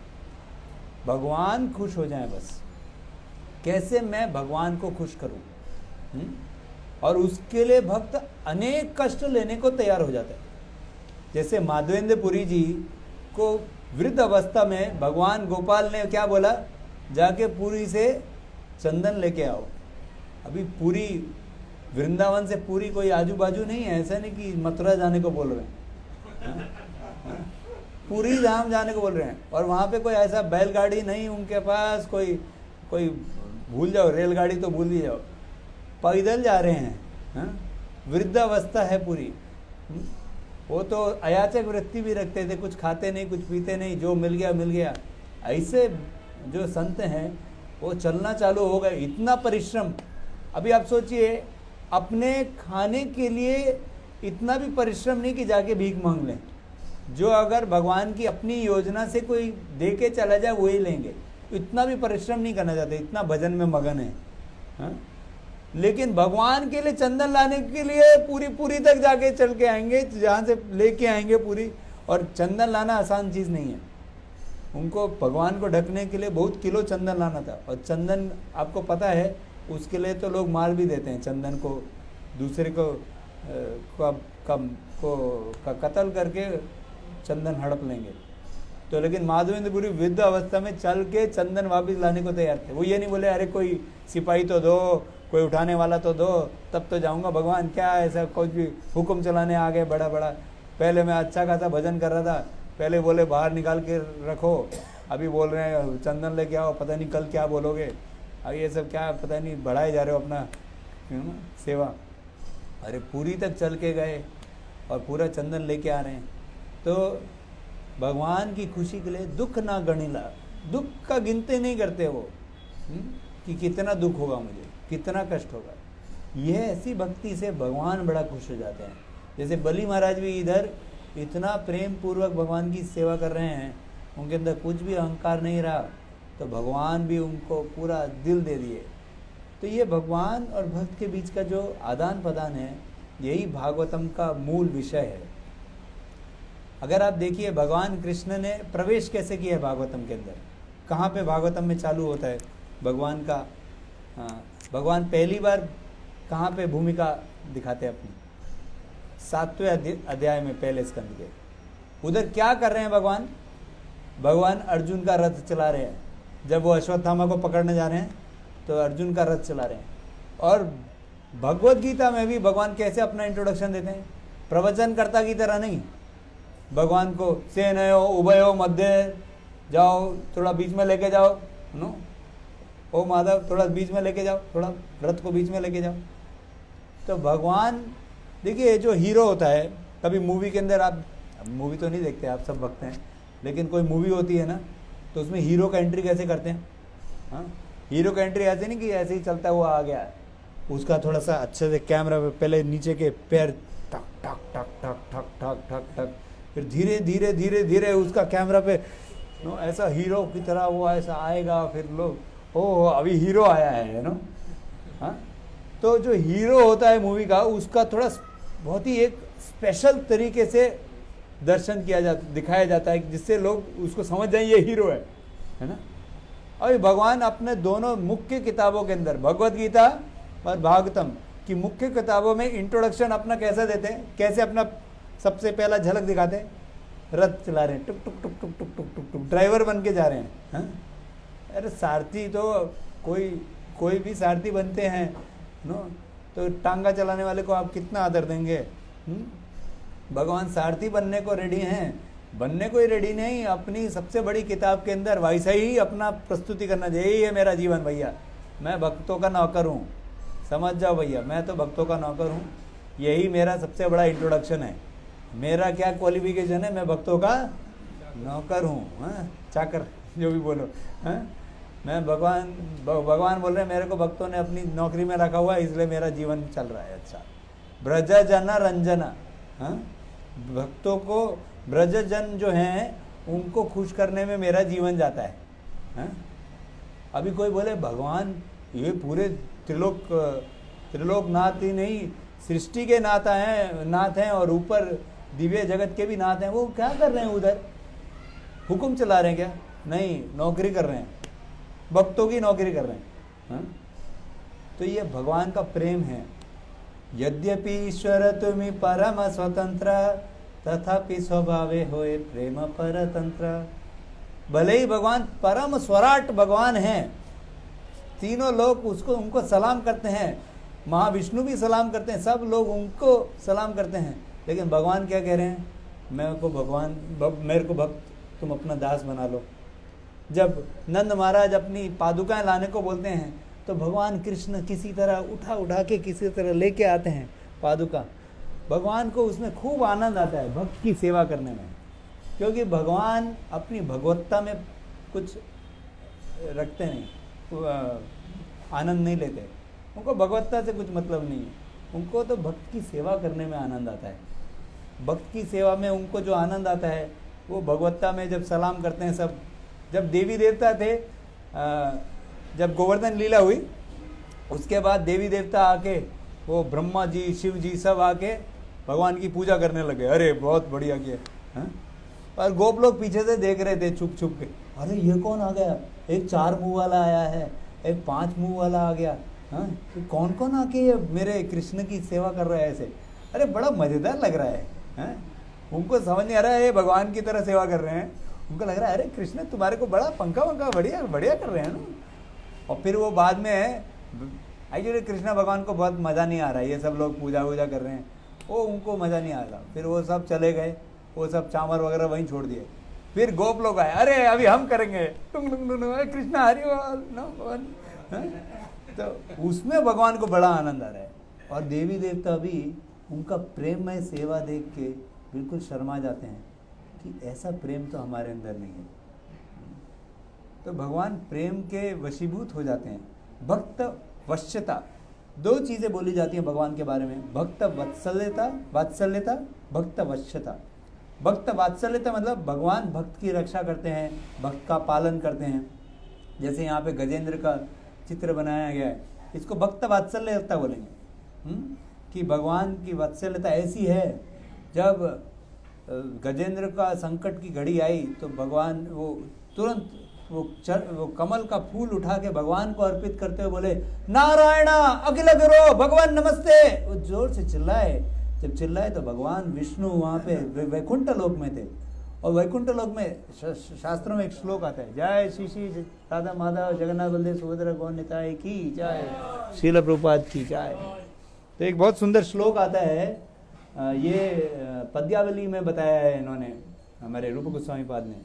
[SPEAKER 2] भगवान खुश हो जाए बस। कैसे मैं भगवान को खुश करूं? और उसके लिए भक्त अनेक कष्ट लेने को तैयार हो जाता है। जैसे माधवेंद्र पुरी जी को वृद्ध अवस्था में भगवान गोपाल ने क्या बोला? जाके पुरी से चंदन लेके आओ। अभी पुरी वृंदावन से पुरी कोई आजू बाजू नहीं है, ऐसा नहीं कि मथुरा जाने को बोल रहे हैं, पुरी धाम जाने को बोल रहे हैं। और वहाँ पे कोई ऐसा बैलगाड़ी नहीं उनके पास, कोई भूल जाओ, रेलगाड़ी तो भूल ही जाओ, पैदल जा रहे हैं। वृद्धावस्था है पूरी। वो तो अयाचक वृत्ति भी रखते थे, कुछ खाते नहीं कुछ पीते नहीं, जो मिल गया मिल गया। ऐसे जो संत हैं वो चलना चालू हो गए, इतना परिश्रम। अभी आप सोचिए अपने खाने के लिए इतना भी परिश्रम नहीं कि जाके भीख मांग लें। जो अगर भगवान की अपनी योजना से कोई दे के चला जाए वही लेंगे, इतना भी परिश्रम नहीं करना चाहते, इतना भजन में मगन है। हाँ? लेकिन भगवान के लिए चंदन लाने के लिए पूरी तक जाके चल के आएंगे, जहाँ से लेके आएंगे पूरी। और चंदन लाना आसान चीज़ नहीं है, उनको भगवान को ढकने के लिए बहुत किलो चंदन लाना था। और चंदन आपको पता है उसके लिए तो लोग मार भी देते हैं, चंदन को दूसरे को कत्ल करके चंदन हड़प लेंगे। तो लेकिन माधवेंद्र पुरी वृद्ध अवस्था में चल के चंदन वापस लाने को तैयार थे। वो ये नहीं बोले अरे कोई सिपाही तो दो, कोई उठाने वाला तो दो, तब तो जाऊंगा। भगवान क्या ऐसा कोई भी हुक्म चलाने आ गए बड़ा बड़ा। पहले मैं अच्छा खासा भजन कर रहा था, पहले बोले बाहर निकाल के रखो, अभी बोल रहे हैं चंदन लेके आओ, पता नहीं कल क्या बोलोगे। अब ये सब क्या पता नहीं, बढ़ाए जा रहे हो अपना सेवा। अरे पूरी तक चल के गए और पूरा चंदन लेके आ रहे हैं। तो भगवान की खुशी के लिए दुख ना गणिला, दुख का गिनते नहीं करते वो, कि कितना दुख होगा मुझे, कितना कष्ट होगा। यह ऐसी भक्ति से भगवान बड़ा खुश हो जाते हैं। जैसे बलि महाराज भी इधर इतना प्रेम पूर्वक भगवान की सेवा कर रहे हैं, उनके अंदर कुछ भी अहंकार नहीं रहा, तो भगवान भी उनको पूरा दिल दे दिए। तो ये भगवान और भक्त के बीच का जो आदान प्रदान है, यही भागवतम का मूल विषय है। अगर आप देखिए भगवान कृष्ण ने प्रवेश कैसे किया है भागवतम के अंदर, कहाँ पे भागवतम में चालू होता है भगवान का, भगवान पहली बार कहाँ पे भूमिका दिखाते हैं अपनी, 7वें अध्याय में पहले स्कंद के। उधर क्या कर रहे हैं भगवान? भगवान अर्जुन का रथ चला रहे हैं। जब वो अश्वत्थामा को पकड़ने जा रहे हैं तो अर्जुन का रथ चला रहे हैं। और भगवत गीता में भी भगवान कैसे अपना इंट्रोडक्शन देते हैं? प्रवचनकर्ता की तरह नहीं, भगवान को सेनयो उभयो मध्य जाओ, थोड़ा बीच में लेके जाओ, नो ओ माधव थोड़ा बीच में लेके जाओ, थोड़ा रथ को बीच में लेके जाओ। तो भगवान देखिए, जो हीरो होता है, कभी मूवी के अंदर, आप मूवी तो नहीं देखते, आप सब भक्त हैं, लेकिन कोई मूवी होती है ना, तो उसमें हीरो का एंट्री कैसे करते हैं? हाँ, हीरो का एंट्री ऐसे नहीं कि ऐसे ही चलता हुआ आ गया, उसका थोड़ा सा अच्छे से कैमरा पे पहले नीचे के पैर टक टक टक टक टक टक टक टक, फिर धीरे धीरे धीरे धीरे उसका कैमरा पे नो ऐसा हीरो की तरह वो ऐसा आएगा, फिर लोग ओ अभी हीरो आया है नो। हाँ, तो जो हीरो होता है मूवी का, उसका थोड़ा बहुत ही एक स्पेशल तरीके से दर्शन किया जाता, दिखाया जाता है, जिससे लोग उसको समझ जाए ये हीरो है ना। और भगवान अपने दोनों मुख्य किताबों के अंदर, भगवत गीता और भागवतम की मुख्य किताबों में इंट्रोडक्शन अपना कैसे देते हैं, कैसे अपना सबसे पहला झलक दिखाते हैं? रथ चला रहे हैं, टुक टुक टुक टुक टुक टुक टुक टुक, ड्राइवर बन के जा रहे हैं। हाँ? अरे सारथी तो कोई भी सारथी बनते हैं नो, तो टांगा चलाने वाले को आप कितना आदर देंगे? भगवान सारथी बनने को रेडी हैं, बनने को ही रेडी नहीं, अपनी सबसे बड़ी किताब के अंदर वैसा ही अपना प्रस्तुति करना चाहिए। यही है मेरा जीवन भैया, मैं भक्तों का नौकर हूँ, समझ जाओ भैया, मैं तो भक्तों का नौकर हूँ, यही मेरा सबसे बड़ा इंट्रोडक्शन है। मेरा क्या क्वालिफिकेशन है? मैं भक्तों का नौकर हूँ, चाकर जो भी बोलो। मैं भगवान बोल रहे हैं, मेरे को भक्तों ने अपनी नौकरी में रखा हुआ है, इसलिए मेरा जीवन चल रहा है अच्छा। ब्रज जन रंजना, भक्तों को, ब्रज जन जो हैं उनको खुश करने में मेरा जीवन जाता है। अभी कोई बोले भगवान ये पूरे त्रिलोक नाथ ही नहीं, सृष्टि के नाथ हैं और ऊपर दिव्य जगत के भी नाथ हैं, वो क्या कर रहे हैं उधर? हुक्म चला रहे हैं क्या? नहीं, नौकरी कर रहे हैं, भक्तों की नौकरी कर रहे हैं। तो ये भगवान का प्रेम है। यद्यपि ईश्वर तुम्हें परम स्वतंत्र, तथापि स्वभावे होए प्रेम परतंत्र। भले ही भगवान परम स्वराट भगवान हैं, तीनों लोग उनको सलाम करते हैं, महाविष्णु भी सलाम करते हैं, सब लोग उनको सलाम करते हैं, लेकिन भगवान क्या कह रहे हैं? मेरे को भक्त तुम अपना दास बना लो। जब नंद महाराज अपनी पादुकाएं लाने को बोलते हैं, तो भगवान कृष्ण किसी तरह उठा के किसी तरह लेके आते हैं पादुका। भगवान को उसमें खूब आनंद आता है भक्त की सेवा करने में, क्योंकि भगवान अपनी भगवत्ता में कुछ रखते नहीं, आनंद नहीं लेते, उनको भगवत्ता से कुछ मतलब नहीं है, उनको तो भक्त की सेवा करने में आनंद आता है। भक्त की सेवा में उनको जो आनंद आता है वो भगवत्ता में जब सलाम करते हैं सब। जब देवी देवता थे, जब गोवर्धन लीला हुई, उसके बाद देवी देवता आके, वो ब्रह्मा जी शिव जी सब आके भगवान की पूजा करने लगे। अरे बहुत बढ़िया किया। और गोप लोग पीछे से देख रहे थे छुप छुप के, अरे ये कौन आ गया? एक 4 मुंह वाला आया है, एक 5 मुंह वाला आ गया। कौन कौन आके मेरे कृष्ण की सेवा कर रहा है ऐसे? अरे बड़ा मजेदार लग रहा है। उनको समझ नहीं आ रहा है ये भगवान की तरह सेवा कर रहे हैं, उनको लग रहा है अरे कृष्ण तुम्हारे को बड़ा पंखा वंखा बढ़िया बढ़िया कर रहे हैं ना। और फिर वो बाद में एक्चुअली कृष्ण भगवान को बहुत मज़ा नहीं आ रहा है, ये सब लोग पूजा वूजा कर रहे हैं, वो उनको मज़ा नहीं आ रहा। फिर वो सब चले गए, वो सब चामर वगैरह वहीं छोड़ दिए। फिर गोप लोग आए, अरे अभी हम करेंगे, कृष्ण हरि बोल। तो उसमें भगवान को बड़ा आनंद आ रहा है। और देवी देवता भी उनका प्रेममय सेवा देख के बिल्कुल शर्मा जाते हैं कि ऐसा प्रेम तो हमारे अंदर नहीं है। तो भगवान प्रेम के वशीभूत हो जाते हैं। भक्त वश्यता, दो चीज़ें बोली जाती हैं भगवान के बारे में, भक्त वात्सल्यता, भक्त वश्यता। भक्त वात्सल्यता मतलब भगवान भक्त की रक्षा करते हैं, भक्त का पालन करते हैं। जैसे यहाँ पे गजेंद्र का चित्र बनाया गया है, इसको भक्त वात्सल्यता बोलेंगे। कि भगवान की वात्सल्यता ऐसी है, जब गजेंद्र का संकट की घड़ी आई तो भगवान वो तुरंत वो कमल का फूल उठा के भगवान को अर्पित करते हुए बोले, नारायणा अखिल गुरु भगवान नमस्ते। वो जोर से चिल्लाए। जब चिल्लाए तो भगवान विष्णु वहाँ पे वैकुंठ लोक में थे। और वैकुंठ लोक में शास्त्रों में एक श्लोक आता है, जय श्री श्री राधा माधव जगन्नाथ बलदेव सुभद्रा गौर निताय की जय, श्रील प्रभुपाद की जय। तो एक बहुत सुंदर श्लोक आता है, ये पद्यावली में बताया है इन्होंने, हमारे रूप गोस्वामी पाद ने।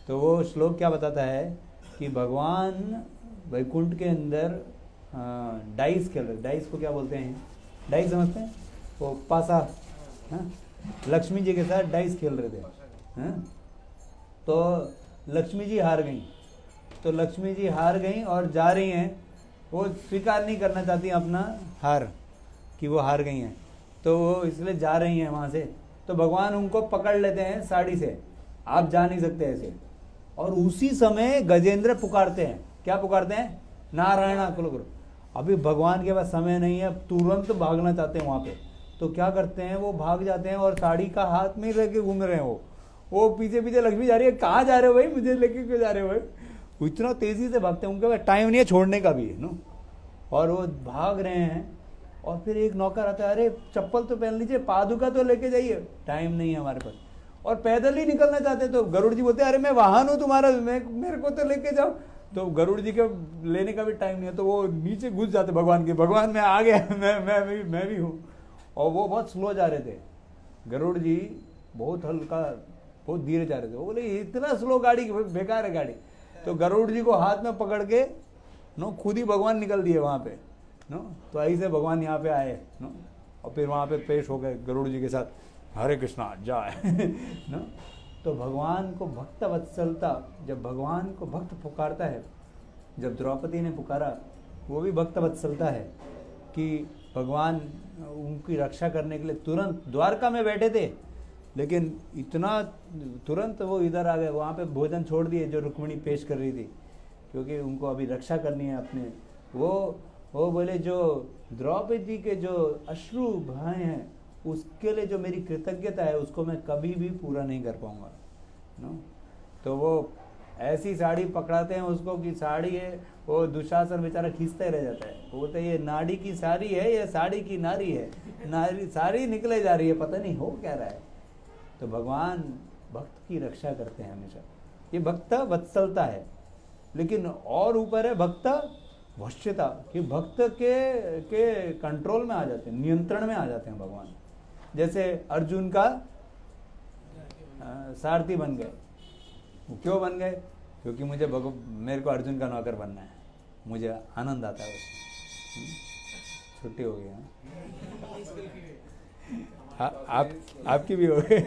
[SPEAKER 2] तो वो श्लोक क्या बताता है कि भगवान वैकुंठ के अंदर डाइस खेल रहे। डाइस को क्या बोलते हैं? डाइस समझते हैं? वो पासा, लक्ष्मी जी के साथ डाइस खेल रहे थे। तो लक्ष्मी जी हार गई। तो लक्ष्मी जी हार गई और जा रही हैं, वो स्वीकार नहीं करना चाहती अपना हार, कि वो हार गई हैं। तो वो इसलिए जा रही हैं वहाँ से। तो भगवान उनको पकड़ लेते हैं साड़ी से, आप जा नहीं सकते ऐसे। और उसी समय गजेंद्र पुकारते हैं। क्या पुकारते हैं? नारायण अखिल गुरु। अभी भगवान के पास समय नहीं है, तुरंत भागना चाहते हैं वहाँ पे। तो क्या करते हैं, वो भाग जाते हैं और साड़ी का हाथ में लेके घूम रहे हैं। वो पीछे पीछे लक्ष्मी जा रही है, कहाँ जा रहे हो भाई, मुझे लेके क्यों जा रहे हो भाई? वो इतना तेजी से भागते हैं, उनके पास टाइम नहीं है छोड़ने का भी नो। और वो भाग रहे हैं और फिर एक नौकर आता है, अरे चप्पल तो पहन लीजिए, पादुका तो लेके जाइए। टाइम नहीं है हमारे पास। और पैदल ही निकलना चाहते। तो गरुड़ जी बोलते हैं, अरे मैं वाहन हूँ तुम्हारा, मेरे को तो लेके जाओ। तो गरुड़ जी के लेने का भी टाइम नहीं है। तो वो नीचे घुस जाते भगवान के, भगवान मैं आ गया, मैं भी हूँ। और वो बहुत स्लो जा रहे थे, गरुड़ जी बहुत हल्का, बहुत धीरे जा रहे थे। वो बोले इतना स्लो गाड़ी, बेकार है गाड़ी। तो गरुड़ जी को हाथ में पकड़ के नो खुद ही भगवान निकल दिए वहाँ पे नो। तो ऐसे भगवान यहाँ पे आए नो, और फिर वहाँ पे पेश हो गए गरुड़ जी के साथ, हरे कृष्णा जय नो। तो भगवान को भक्त वत्सलता, जब भगवान को भक्त पुकारता है, जब द्रौपदी ने पुकारा, वो भी भक्त वत्सलता है कि भगवान उनकी रक्षा करने के लिए तुरंत द्वारका में बैठे थे, लेकिन इतना तुरंत वो इधर आ गए, वहाँ पे भोजन छोड़ दिए जो रुक्मिणी पेश कर रही थी, क्योंकि उनको अभी रक्षा करनी है अपने। वो बोले जो द्रौपदी के जो अश्रु बहाए हैं, उसके लिए जो मेरी कृतज्ञता है उसको मैं कभी भी पूरा नहीं कर पाऊंगा नो। तो वो ऐसी साड़ी पकड़ाते हैं उसको कि साड़ी है, वो दुशासन बेचारा खींचते रह जाता है। वो बोलते ये नाड़ी की साड़ी है, ये साड़ी की नारी है, नारी साड़ी निकले जा रही है, पता नहीं हो क्या रहा है। तो भगवान भक्त की रक्षा करते हैं हमेशा। ये भक्त वत्सलता है। लेकिन और ऊपर है भक्त वश्यता, कि भक्त के कंट्रोल में आ जाते हैं, नियंत्रण में आ जाते हैं भगवान। जैसे अर्जुन का सारथी बन गए। क्यों बन गए? क्योंकि मेरे को अर्जुन का नौकर बनना है, मुझे आनंद आता है उसमें। छुट्टी हो गई हाँ, आपकी भी हो गई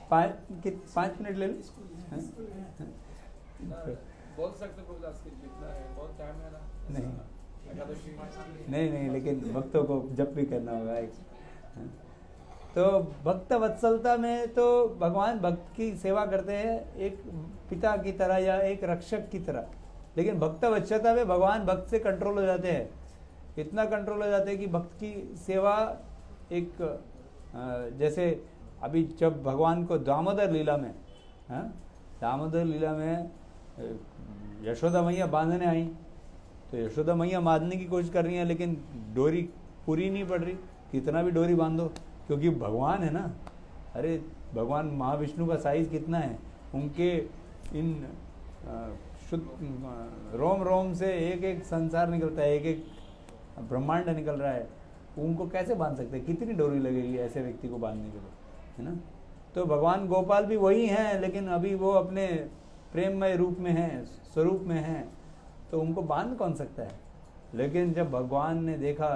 [SPEAKER 2] 5 मिनट ले लो।
[SPEAKER 3] बोल सकते बहुत टाइम है ना?
[SPEAKER 2] नहीं, लेकिन भक्तों को जब भी करना होगा एक। तो भक्त वत्सलता में तो भगवान भक्त की सेवा करते हैं एक पिता की तरह या एक रक्षक की तरह। लेकिन भक्त वत्सलता में भगवान भक्त से कंट्रोल हो जाते हैं, इतना कंट्रोल हो जाते हैं कि भक्त की सेवा एक जैसे अभी जब भगवान को दामोदर लीला में यशोदा मैया बांधने आई, तो यशोदा मैया बांधने की कोशिश कर रही है, लेकिन डोरी पूरी नहीं पड़ रही। कितना भी डोरी बांधो, क्योंकि भगवान है ना। अरे भगवान महाविष्णु का साइज कितना है, उनके इन शुद्ध रोम रोम से एक एक संसार निकलता है, एक एक ब्रह्मांड निकल रहा है। उनको कैसे बांध सकते हैं? कितनी डोरी लगेगी ऐसे व्यक्ति को बांधने के लिए, है ना। तो भगवान गोपाल भी वही हैं, लेकिन अभी वो अपने प्रेममय रूप में हैं, स्वरूप में हैं, तो उनको बांध कौन सकता है। लेकिन जब भगवान ने देखा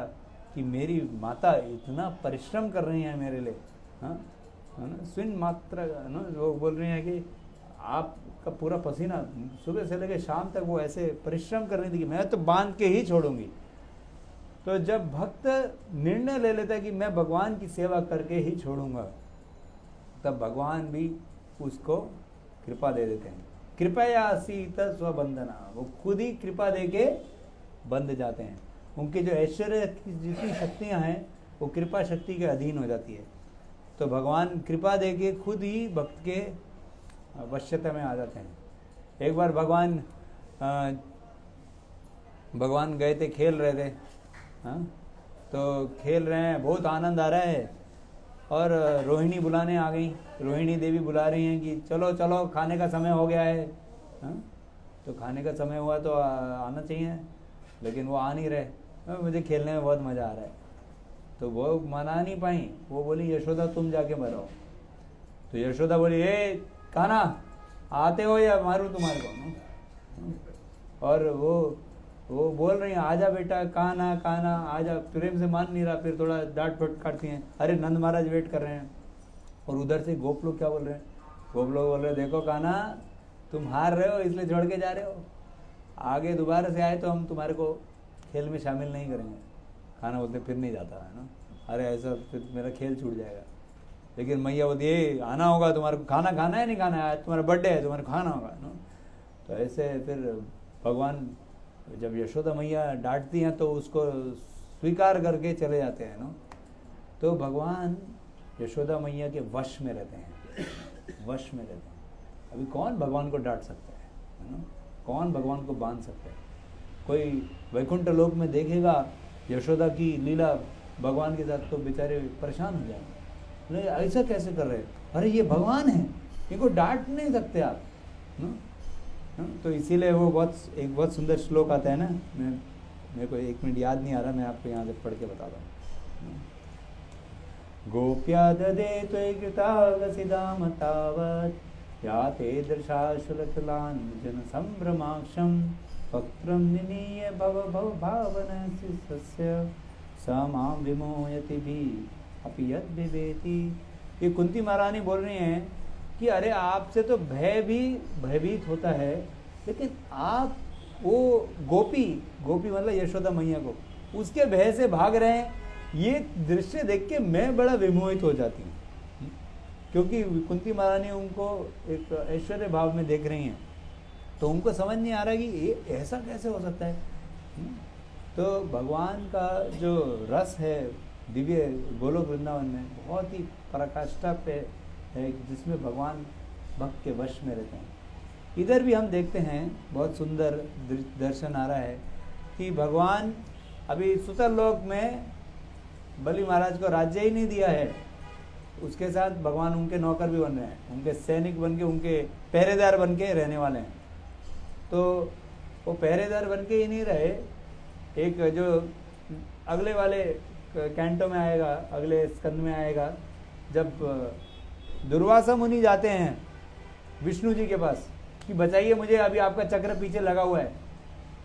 [SPEAKER 2] कि मेरी माता इतना परिश्रम कर रही हैं मेरे लिए, हाँ, है ना, स्विन मात्रा, ना, वो बोल रही हैं कि आपका पूरा पसीना सुबह से लेकर शाम तक वो ऐसे परिश्रम कर रही थी कि मैं तो बांध के ही छोड़ूंगी। तो जब भक्त निर्णय ले लेता है कि मैं भगवान की सेवा करके ही छोड़ूंगा, तब भगवान भी उसको कृपा दे देते हैं। कृपया सीत स्वबंधना, वो खुद ही कृपा दे के बंध जाते हैं। उनके जो ऐश्वर्य की जितनी शक्तियाँ हैं वो कृपा शक्ति के अधीन हो जाती है। तो भगवान कृपा दे के खुद ही भक्त के वश्यता में आ जाते हैं। एक बार भगवान गए थे, खेल रहे थे, हाँ, तो खेल रहे हैं, बहुत आनंद आ रहा है, और रोहिणी बुलाने आ गई। रोहिणी देवी बुला रही हैं कि चलो चलो खाने का समय हो गया है, हाँ? तो खाने का समय हुआ तो आना चाहिए, लेकिन वो आ नहीं रहे। मुझे खेलने में बहुत मज़ा आ रहा है। तो वो मना नहीं पाई, वो बोली यशोदा तुम जाके मरो। तो यशोदा बोली ए कान्हा आते हो या मारूं तुम्हारे को। और वो बोल रही हैं आजा बेटा, कान्हा कान्हा आजा, प्रेम से मान नहीं रहा। फिर थोड़ा डांट फट काटती हैं, अरे नंद महाराज वेट कर रहे हैं। और उधर से गोप लोग क्या बोल रहे हैं, गोप लोग बोल रहे हैं देखो कान्हा तुम हार रहे हो इसलिए छोड़ के जा रहे हो, आगे दोबारा से आए तो हम तुम्हारे को खेल में शामिल नहीं करेंगे। खाना बोलते फिर नहीं जाता है ना, अरे ऐसा फिर मेरा खेल छूट जाएगा। लेकिन मैया बोलती ये आना होगा, तुम्हारे को खाना खाना है नहीं खाना है, आज तुम्हारा बर्थडे है, तुम्हारे को खाना होगा ना। तो ऐसे फिर भगवान जब यशोदा मैया डांटती हैं तो उसको स्वीकार करके चले जाते हैं ना। तो भगवान यशोदा मैया के वश में रहते हैं, वश में रहते हैं। अभी कौन भगवान को डांट सकता है ना, कौन भगवान को बांध सकता है। कोई वैकुंठ लोक में देखेगा यशोदा की लीला भगवान के साथ तो बेचारे परेशान हो जाएंगे, नहीं ऐसा कैसे कर रहे, अरे ये भगवान है, इनको डांट नहीं सकते आप ना। तो इसीलिए वो एक बहुत सुंदर श्लोक आता है ना, मेरे को 1 मिनट याद नहीं आ रहा, मैं आपको यहाँ से पढ़ के बताता हूँ। गोप्या ददे त्वयि कृतागसिदाम तावत् या ते दृशाशुलचलाञ्जन संभ्रमाक्षं वक्त्रं निनीय भव भव भावनस्य स मां विमोहयति भी अपि यद् बिभेति। ये कुंती महारानी बोल रही हैं कि अरे आपसे तो भय भी भयभीत होता है, लेकिन आप वो गोपी मतलब यशोदा मैया को उसके भय से भाग रहे हैं। ये दृश्य देख के मैं बड़ा विमोहित हो जाती हूँ, क्योंकि कुंती महारानी उनको एक ऐश्वर्य भाव में देख रही हैं, तो उनको समझ नहीं आ रहा कि ये ऐसा कैसे हो सकता है। तो भगवान का जो रस है दिव्य गोलोक वृंदावन में बहुत ही पराकाष्ठा पे है, जिसमें भगवान भक्त के वश में रहते हैं। इधर भी हम देखते हैं बहुत सुंदर दर्शन आ रहा है कि भगवान अभी सुतर लोक में बलि महाराज को राज्य ही नहीं दिया है, उसके साथ भगवान उनके नौकर भी बन रहे हैं, उनके सैनिक बन के, उनके पहरेदार बन के रहने वाले हैं। तो वो पहरेदार बन के ही नहीं रहे, एक जो अगले वाले कैंटो में आएगा, अगले स्कंद में आएगा, जब दुर्वासा मुनि जाते हैं विष्णु जी के पास कि बचाइए मुझे, अभी आपका चक्र पीछे लगा हुआ है,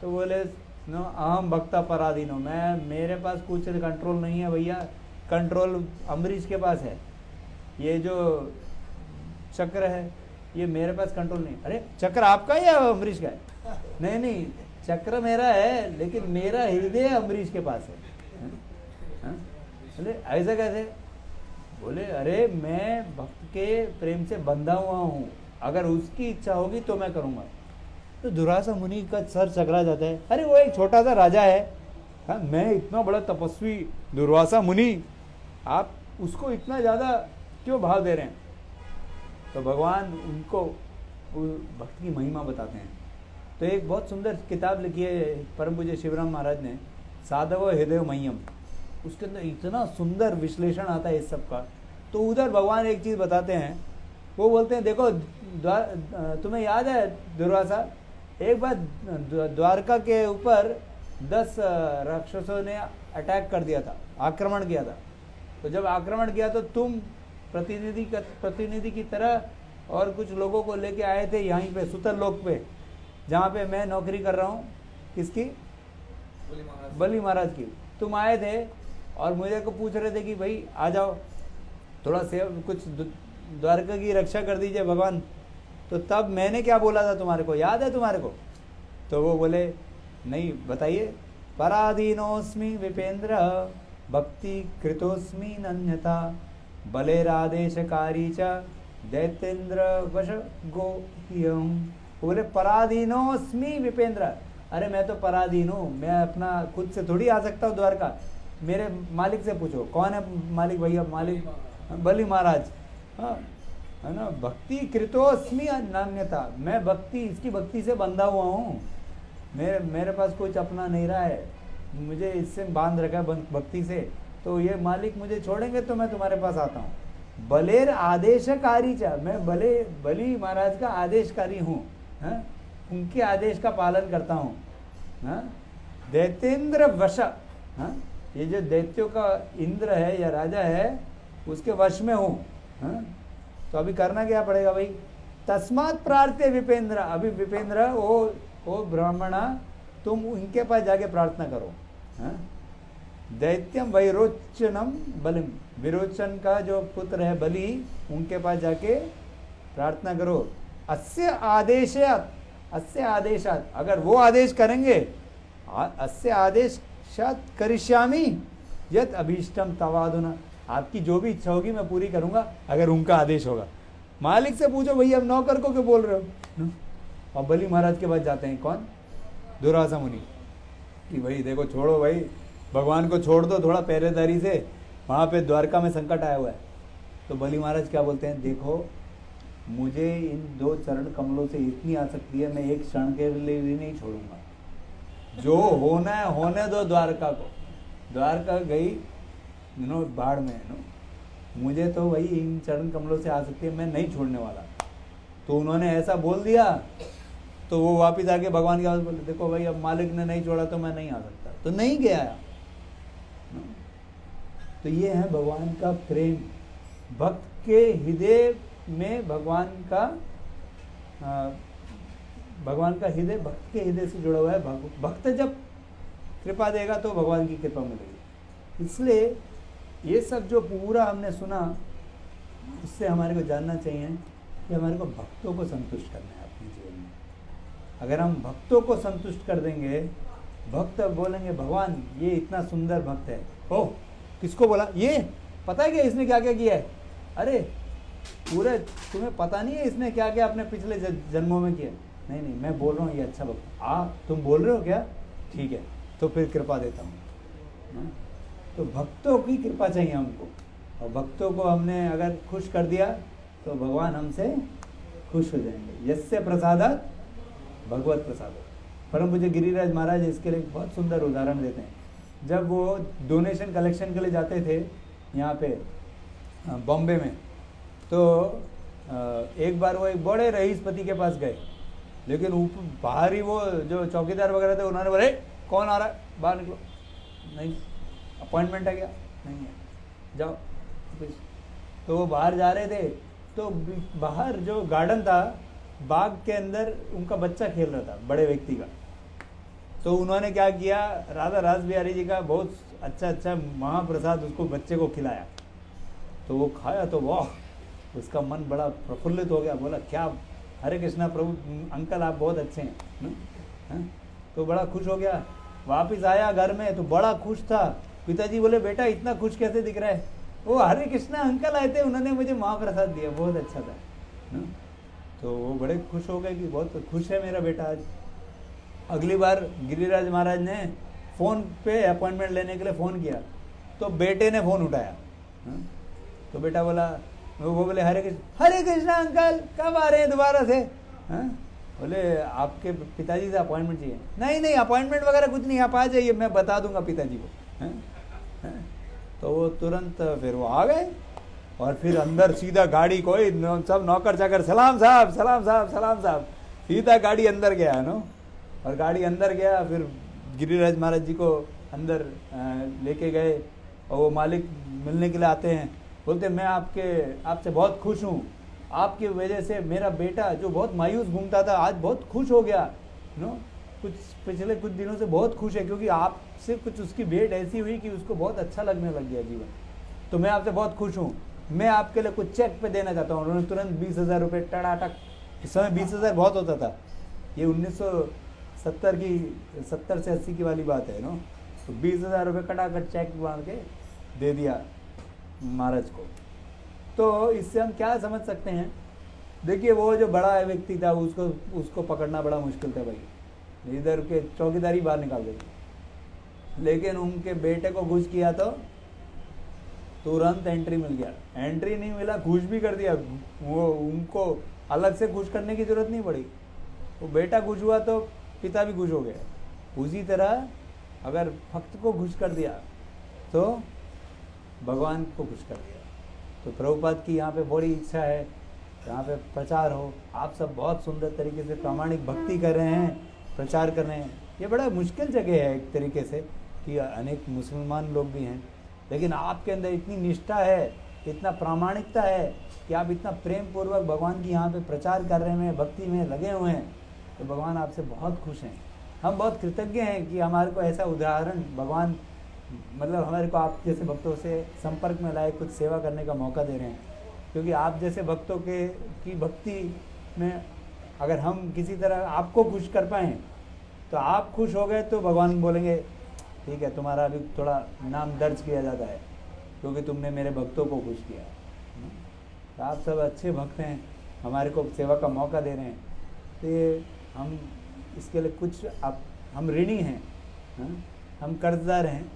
[SPEAKER 2] तो बोले नो अहम भक्ता पराधीनो, मैं मेरे पास कुछ कंट्रोल नहीं है भैया, कंट्रोल अम्बरीश के पास है, ये जो चक्र है ये मेरे पास कंट्रोल नहीं। अरे चक्र आपका है या अम्बरीश का है? नहीं नहीं, चक्र मेरा है, लेकिन मेरा हृदय अम्बरीश के पास है। बोले ऐसा कैसे? बोले अरे मैं भक्त के प्रेम से बंधा हुआ हूँ, अगर उसकी इच्छा होगी तो मैं करूँगा। तो दुर्वासा मुनि का सर चकरा जाता है, अरे वो एक छोटा सा राजा है, हाँ, मैं इतना बड़ा तपस्वी दुर्वासा मुनि, आप उसको इतना ज़्यादा क्यों भाव दे रहे हैं? तो भगवान उनको भक्त की महिमा बताते हैं। तो एक बहुत सुंदर किताब लिखी है परम पूज्य शिवराम महाराज ने, साधव हृदय मह्यम, उसके अंदर इतना सुंदर विश्लेषण आता है इस सब का। तो उधर भगवान एक चीज़ बताते हैं, वो बोलते हैं देखो तुम्हें याद है दुर्वासा, एक बार द्वारका के ऊपर 10 राक्षसों ने अटैक कर दिया था, आक्रमण किया था। तो जब आक्रमण किया तो तुम प्रतिनिधि की तरह और कुछ लोगों को लेके आए थे यहीं पे सुतर लोक पे, जहाँ पे मैं नौकरी कर रहा हूँ, किसकी?
[SPEAKER 3] बोली महाराज
[SPEAKER 2] बलि महाराज की। तुम आए थे और मुझे को पूछ रहे थे कि भाई आ जाओ, थोड़ा सेव कुछ द्वारका की रक्षा कर दीजिए भगवान। तो तब मैंने क्या बोला था तुम्हारे को, याद है तुम्हारे को? तो वो बोले नहीं, बताइए। पराधीनोस्मि विपेंद्र भक्ति कृतोस्मि नन्यथा बलेरादेशकारी च दैतेन्द्र वश गोह्यम। वो बोले पराधीनोस्मि विपेंद्र, अरे मैं तो पराधीन हूँ, मैं अपना खुद से थोड़ी आ सकता हूँ द्वारका। मेरे मालिक से पूछो, कौन है मालिक भैया? मालिक बलि महाराज, हाँ है ना। भक्ति कृतोस्मि नान्यता, मैं भक्ति, इसकी भक्ति से बंधा हुआ हूँ। मेरे पास कुछ अपना नहीं रहा है, मुझे इससे बांध रखा है भक्ति से। तो ये मालिक मुझे छोड़ेंगे तो मैं तुम्हारे पास आता हूँ। बलेर आदेशकारी चा, मैं बलि महाराज का आदेशकारी हूँ, उनके आदेश का पालन करता हूँ। दैतेंद्र वश, ये जो दैत्यों का इंद्र है या राजा है उसके वश में हूँ। तो अभी करना क्या पड़ेगा भाई? तस्मात् प्रार्थ्य विपेंद्र, अभी विपेंद्र ओ ब्राह्मणा, तुम उनके पास जाके प्रार्थना करो। दैत्यम वैरोचनम बलिम, विरोचन का जो पुत्र है बलि, उनके पास जाके प्रार्थना करो। अस्य आदेशात, अगर वो आदेश करेंगे, अस्य आदेशात करिष्यामि यत् अभीष्टम तवादुना, आपकी जो भी इच्छा होगी मैं पूरी करूंगा अगर उनका आदेश होगा। मालिक से पूछो भैया, अब नौकर को क्यों बोल रहे हो? और बलि महाराज के पास जाते हैं कौन? दुर्वासा मुनि, कि भाई देखो, छोड़ो भाई, भगवान को छोड़ दो थोड़ा पहरेदारी से, वहाँ पे द्वारका में संकट आया हुआ है। तो बलि महाराज क्या बोलते हैं? देखो, मुझे इन 2 चरण कमलों से इतनी आसक्ति है, मैं एक क्षण के लिए भी नहीं छोड़ूंगा। जो होना है होने दो द्वारका को। द्वारका गई बाढ़ में, मुझे तो वही इन चरण कमलों से आसक्ति है, मैं नहीं छोड़ने वाला। तो उन्होंने ऐसा बोल दिया, तो वो वापस आके भगवान के पास बोले, देखो भाई, अब मालिक ने नहीं छोड़ा तो मैं नहीं आ सकता, तो नहीं गया। तो ये है भगवान का प्रेम, भक्त के हृदय में भगवान का हृदय भक्त के हृदय से जुड़ा हुआ है। भक्त जब कृपा देगा तो भगवान की कृपा मिलेगी। इसलिए ये सब जो पूरा हमने सुना, इससे हमारे को जानना चाहिए कि हमारे को भक्तों को संतुष्ट करना है अपने जीवन में। अगर हम भक्तों को संतुष्ट कर देंगे, भक्त बोलेंगे भगवान ये इतना सुंदर भक्त है, ओह किसको बोला, ये पता है क्या इसने क्या क्या किया है? अरे पूरे तुम्हें पता नहीं है इसने क्या क्या अपने पिछले जन्मों में किया? नहीं नहीं, मैं बोल रहा हूँ ये अच्छा भक्त। तुम बोल रहे हो क्या? ठीक है, तो फिर कृपा देता हूँ। तो भक्तों की कृपा चाहिए हमको, और भक्तों को हमने अगर खुश कर दिया तो भगवान हमसे खुश हो जाएंगे। यस्य प्रसादात् भगवत प्रसाद। परम पूज्य गिरिराज महाराज इसके लिए बहुत सुंदर उदाहरण देते हैं। जब वो डोनेशन कलेक्शन के लिए जाते थे यहाँ पे बॉम्बे में, तो एक बार वो एक बड़े रईसपति के पास गए, लेकिन ऊपर बाहर ही वो जो चौकीदार वगैरह थे उन्होंने बोले कौन आ रहा है, बाहर निकलो। नहीं, अपॉइंटमेंट है क्या? नहीं है, जाओ। तो वो बाहर जा रहे थे, तो बाहर जो गार्डन था, बाग के अंदर उनका बच्चा खेल रहा था, बड़े व्यक्ति का। तो उन्होंने क्या किया, राधा रास बिहारी जी का बहुत अच्छा महाप्रसाद उसको बच्चे को खिलाया। तो वो खाया तो वाह, उसका मन बड़ा प्रफुल्लित हो गया। बोला क्या, हरे कृष्णा प्रभु, अंकल आप बहुत अच्छे हैं। तो बड़ा खुश हो गया। वापिस आया घर में तो बड़ा खुश था। पिताजी बोले बेटा इतना खुश कैसे दिख रहा है? वो हरे कृष्णा अंकल आए थे, उन्होंने मुझे महाप्रसाद दिया, बहुत अच्छा था। तो वो बड़े खुश हो गए कि बहुत खुश है मेरा बेटा आज। अगली बार गिरिराज महाराज ने फ़ोन पे अपॉइंटमेंट लेने के लिए फ़ोन किया, तो बेटे ने फ़ोन उठाया। तो बेटा बोला, वो बोले हरे कृष्णा अंकल कब आ रहे हैं दोबारा से? बोले आपके पिताजी से अपॉइंटमेंट चाहिए। नहीं नहीं, अपॉइंटमेंट वगैरह कुछ नहीं, आप आ जाइए, मैं बता दूंगा पिताजी को। तो वो तुरंत फिर वो आ गए, और फिर अंदर सीधा गाड़ी, कोई सब नौकर चाकर, सलाम साहब सलाम साहब सलाम साहब, सीधा गाड़ी अंदर गया नो। और गाड़ी अंदर गया, फिर गिरिराज महाराज जी को अंदर लेके गए, और वो मालिक मिलने के लिए आते हैं। बोलते मैं आपसे बहुत खुश हूँ, आपकी वजह से मेरा बेटा जो बहुत मायूस घूमता था आज बहुत खुश हो गया नो। कुछ पिछले कुछ दिनों से बहुत खुश है, क्योंकि आपसे कुछ उसकी भेंट ऐसी हुई कि उसको बहुत अच्छा लगने लग गया जीवन। तो मैं आपसे बहुत खुश हूँ, मैं आपके लिए कुछ चेक पे देना चाहता हूँ। उन्होंने तुरंत 20,000 रुपये टड़ाटक, इस समय 20,000 बहुत होता था, ये 70 से 80 की वाली बात है नो। तो 20,000 रुपये कटाकट चेक मार के दे दिया महाराज को। तो इससे हम क्या समझ सकते हैं? देखिए, वो जो बड़ा व्यक्ति था उसको पकड़ना बड़ा मुश्किल था भाई, इधर के चौकीदारी बाहर निकाल देते, लेकिन उनके बेटे को घुस किया तो तुरंत एंट्री मिल गया। एंट्री नहीं मिला, घुस भी कर दिया, वो उनको अलग से घुस करने की जरूरत नहीं पड़ी। वो बेटा घुस हुआ तो पिता भी घुस हो गया। उसी तरह अगर भक्त को घुस कर दिया तो भगवान को घुस कर दिया। तो प्रभुपाद की यहाँ पे बड़ी इच्छा है, यहाँ पे प्रचार हो। आप सब बहुत सुंदर तरीके से प्रामाणिक भक्ति कर रहे हैं, प्रचार कर रहे हैं। ये बड़ा मुश्किल जगह है एक तरीके से, कि अनेक मुसलमान लोग भी हैं, लेकिन आपके अंदर इतनी निष्ठा है, इतना प्रामाणिकता है कि आप इतना प्रेम पूर्वक भगवान की यहाँ पे प्रचार कर रहे हैं, भक्ति में लगे हुए हैं। तो भगवान आपसे बहुत खुश हैं। हम बहुत कृतज्ञ हैं कि हमारे को ऐसा उदाहरण भगवान, मतलब हमारे को आप जैसे भक्तों से संपर्क में लाए, कुछ सेवा करने का मौका दे रहे हैं। क्योंकि आप जैसे भक्तों की भक्ति में अगर हम किसी तरह आपको खुश कर पाएँ, तो आप खुश हो गए तो भगवान बोलेंगे ठीक है, तुम्हारा अभी थोड़ा नाम दर्ज किया जाता है, क्योंकि तुमने मेरे भक्तों को खुश किया। तो आप सब अच्छे भक्त हैं, हमारे को सेवा का मौका दे रहे हैं। तो ये हम इसके लिए कुछ हम ऋणी हैं, हम कर्जदार हैं।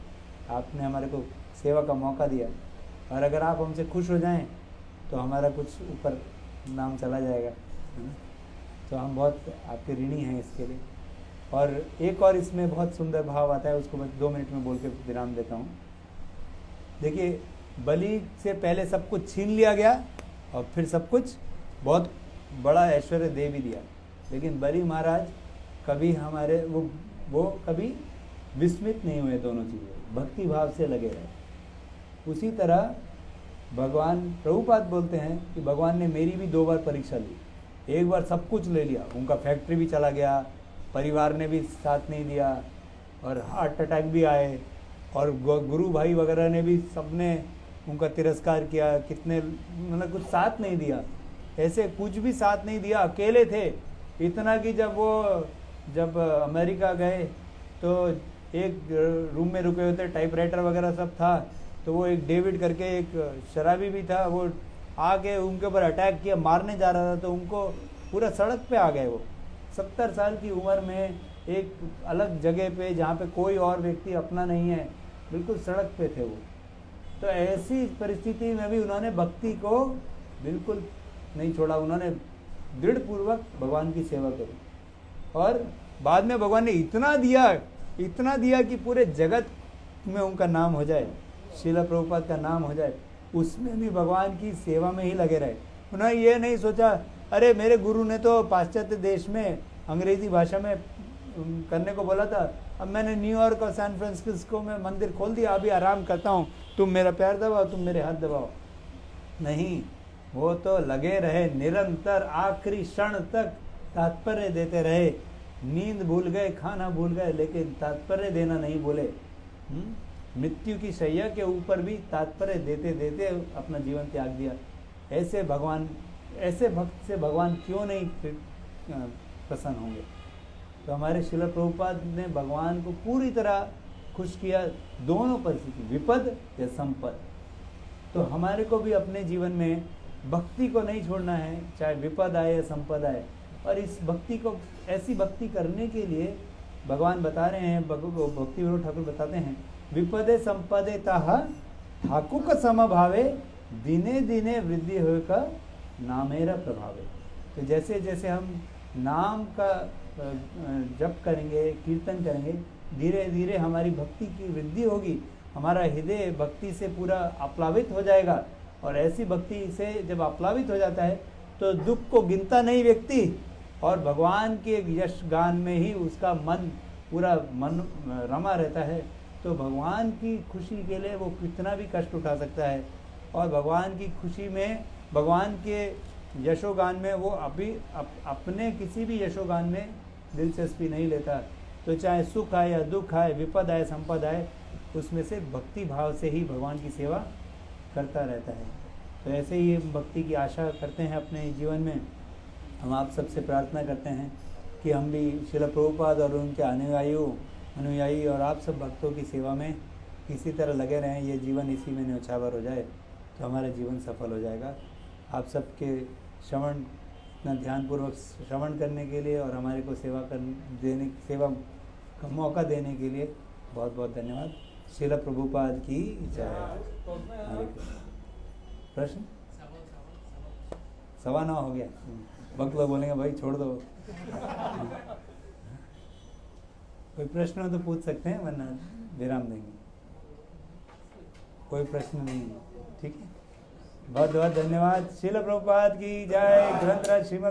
[SPEAKER 2] आपने हमारे को सेवा का मौका दिया, और अगर आप हमसे खुश हो जाएं तो हमारा कुछ ऊपर नाम चला जाएगा। तो हम बहुत आपके ऋणी हैं इसके लिए। और एक और इसमें बहुत सुंदर भाव आता है, उसको मैं 2 मिनट में बोल के विराम देता हूँ। देखिए, बलि से पहले सब कुछ छीन लिया गया और फिर सब कुछ बहुत बड़ा ऐश्वर्य दे भी दिया, लेकिन बलि महाराज कभी हमारे वो कभी विस्मित नहीं हुए। दोनों चीज़ें भक्ति भाव से लगे रहे। उसी तरह भगवान प्रभुपाद बोलते हैं कि भगवान ने मेरी भी 2 बार परीक्षा ली। एक बार सब कुछ ले लिया, उनका फैक्ट्री भी चला गया, परिवार ने भी साथ नहीं दिया, और हार्ट अटैक भी आए, और गुरु भाई वगैरह ने भी सबने उनका तिरस्कार किया, कितने मतलब कुछ साथ नहीं दिया, ऐसे कुछ भी साथ नहीं दिया, अकेले थे। इतना कि जब अमेरिका गए तो एक रूम में रुके हुए थे, टाइपराइटर वगैरह सब था, तो वो एक डेविड करके एक शराबी भी था, वो आके उनके ऊपर अटैक किया, मारने जा रहा था, तो उनको पूरा सड़क पे आ गए। वो 70 साल की उम्र में एक अलग जगह पे, जहाँ पे कोई और व्यक्ति अपना नहीं है, बिल्कुल सड़क पे थे वो। तो ऐसी परिस्थिति में भी उन्होंने भक्ति को बिल्कुल नहीं छोड़ा, उन्होंने दृढ़ पूर्वक भगवान की सेवा करी। और बाद में भगवान ने इतना दिया कि पूरे जगत में उनका नाम हो जाए, श्रील प्रभुपाद का नाम हो जाए। उसमें भी भगवान की सेवा में ही लगे रहे। उन्होंने ये नहीं सोचा अरे मेरे गुरु ने तो पाश्चात्य देश में अंग्रेजी भाषा में करने को बोला था, अब मैंने न्यूयॉर्क और सैन फ्रांसिस्को में मंदिर खोल दिया, अभी आराम करता हूँ, तुम मेरा पैर दबाओ, तुम मेरे हाथ दबाओ। नहीं, वो तो लगे रहे निरंतर, आखिरी क्षण तक तात्पर्य देते रहे। नींद भूल गए, खाना भूल गए, लेकिन तात्पर्य देना नहीं भूले। मृत्यु की शैया के ऊपर भी तात्पर्य देते देते अपना जीवन त्याग दिया। ऐसे भक्त से भगवान क्यों नहीं प्रसन्न होंगे? तो हमारे श्रील प्रभुपाद ने भगवान को पूरी तरह खुश किया, दोनों परिस्थिति, विपद या संपद। तो हमारे को भी अपने जीवन में भक्ति को नहीं छोड़ना है, चाहे विपद आए या संपद आए। और इस भक्ति को, ऐसी भक्ति करने के लिए भगवान बता रहे हैं, भक्ति विनोद ठाकुर बताते हैं, विपदे संपदे ताहा ठाकुर समभावे दिने दिने वृद्धि हो का नामेरा प्रभावे। तो जैसे जैसे हम नाम का जप करेंगे, कीर्तन करेंगे, धीरे धीरे हमारी भक्ति की वृद्धि होगी, हमारा हृदय भक्ति से पूरा आप्लावित हो जाएगा। और ऐसी भक्ति से जब आप्लावित हो जाता है तो दुख को गिनता नहीं व्यक्ति, और भगवान के यश गान में ही उसका पूरा मन रमा रहता है। तो भगवान की खुशी के लिए वो कितना भी कष्ट उठा सकता है, और भगवान की खुशी में, भगवान के यशोगान में वो अभी अपने किसी भी यशोगान में दिलचस्पी नहीं लेता। तो चाहे सुख आए या दुख आए, विपद आए संपद आए, उसमें से भक्ति भाव से ही भगवान की सेवा करता रहता है। तो ऐसे ही हम भक्ति की आशा करते हैं अपने जीवन में। हम आप सबसे प्रार्थना करते हैं कि हम भी श्रील प्रभुपाद और उनके अनुयायी और आप सब भक्तों की सेवा में इसी तरह लगे रहें। ये जीवन इसी में न्यौछावर हो जाए तो हमारा जीवन सफल हो जाएगा। आप सबके श्रवण, इतना ध्यानपूर्वक श्रवण करने के लिए और हमारे को सेवा का मौका देने के लिए बहुत बहुत धन्यवाद। श्रील प्रभुपाद की जय। हरे कृष्ण। प्रश्न 9:15 हो गया। भक्त लोग बोलेंगे भाई छोड़ दो। कोई प्रश्न हो तो पूछ सकते हैं, वरना विराम देंगे। कोई प्रश्न नहीं है, ठीक है। बहुत बहुत धन्यवाद। श्रील प्रभुपाद की जय। ग्रंथराज श्रीमद्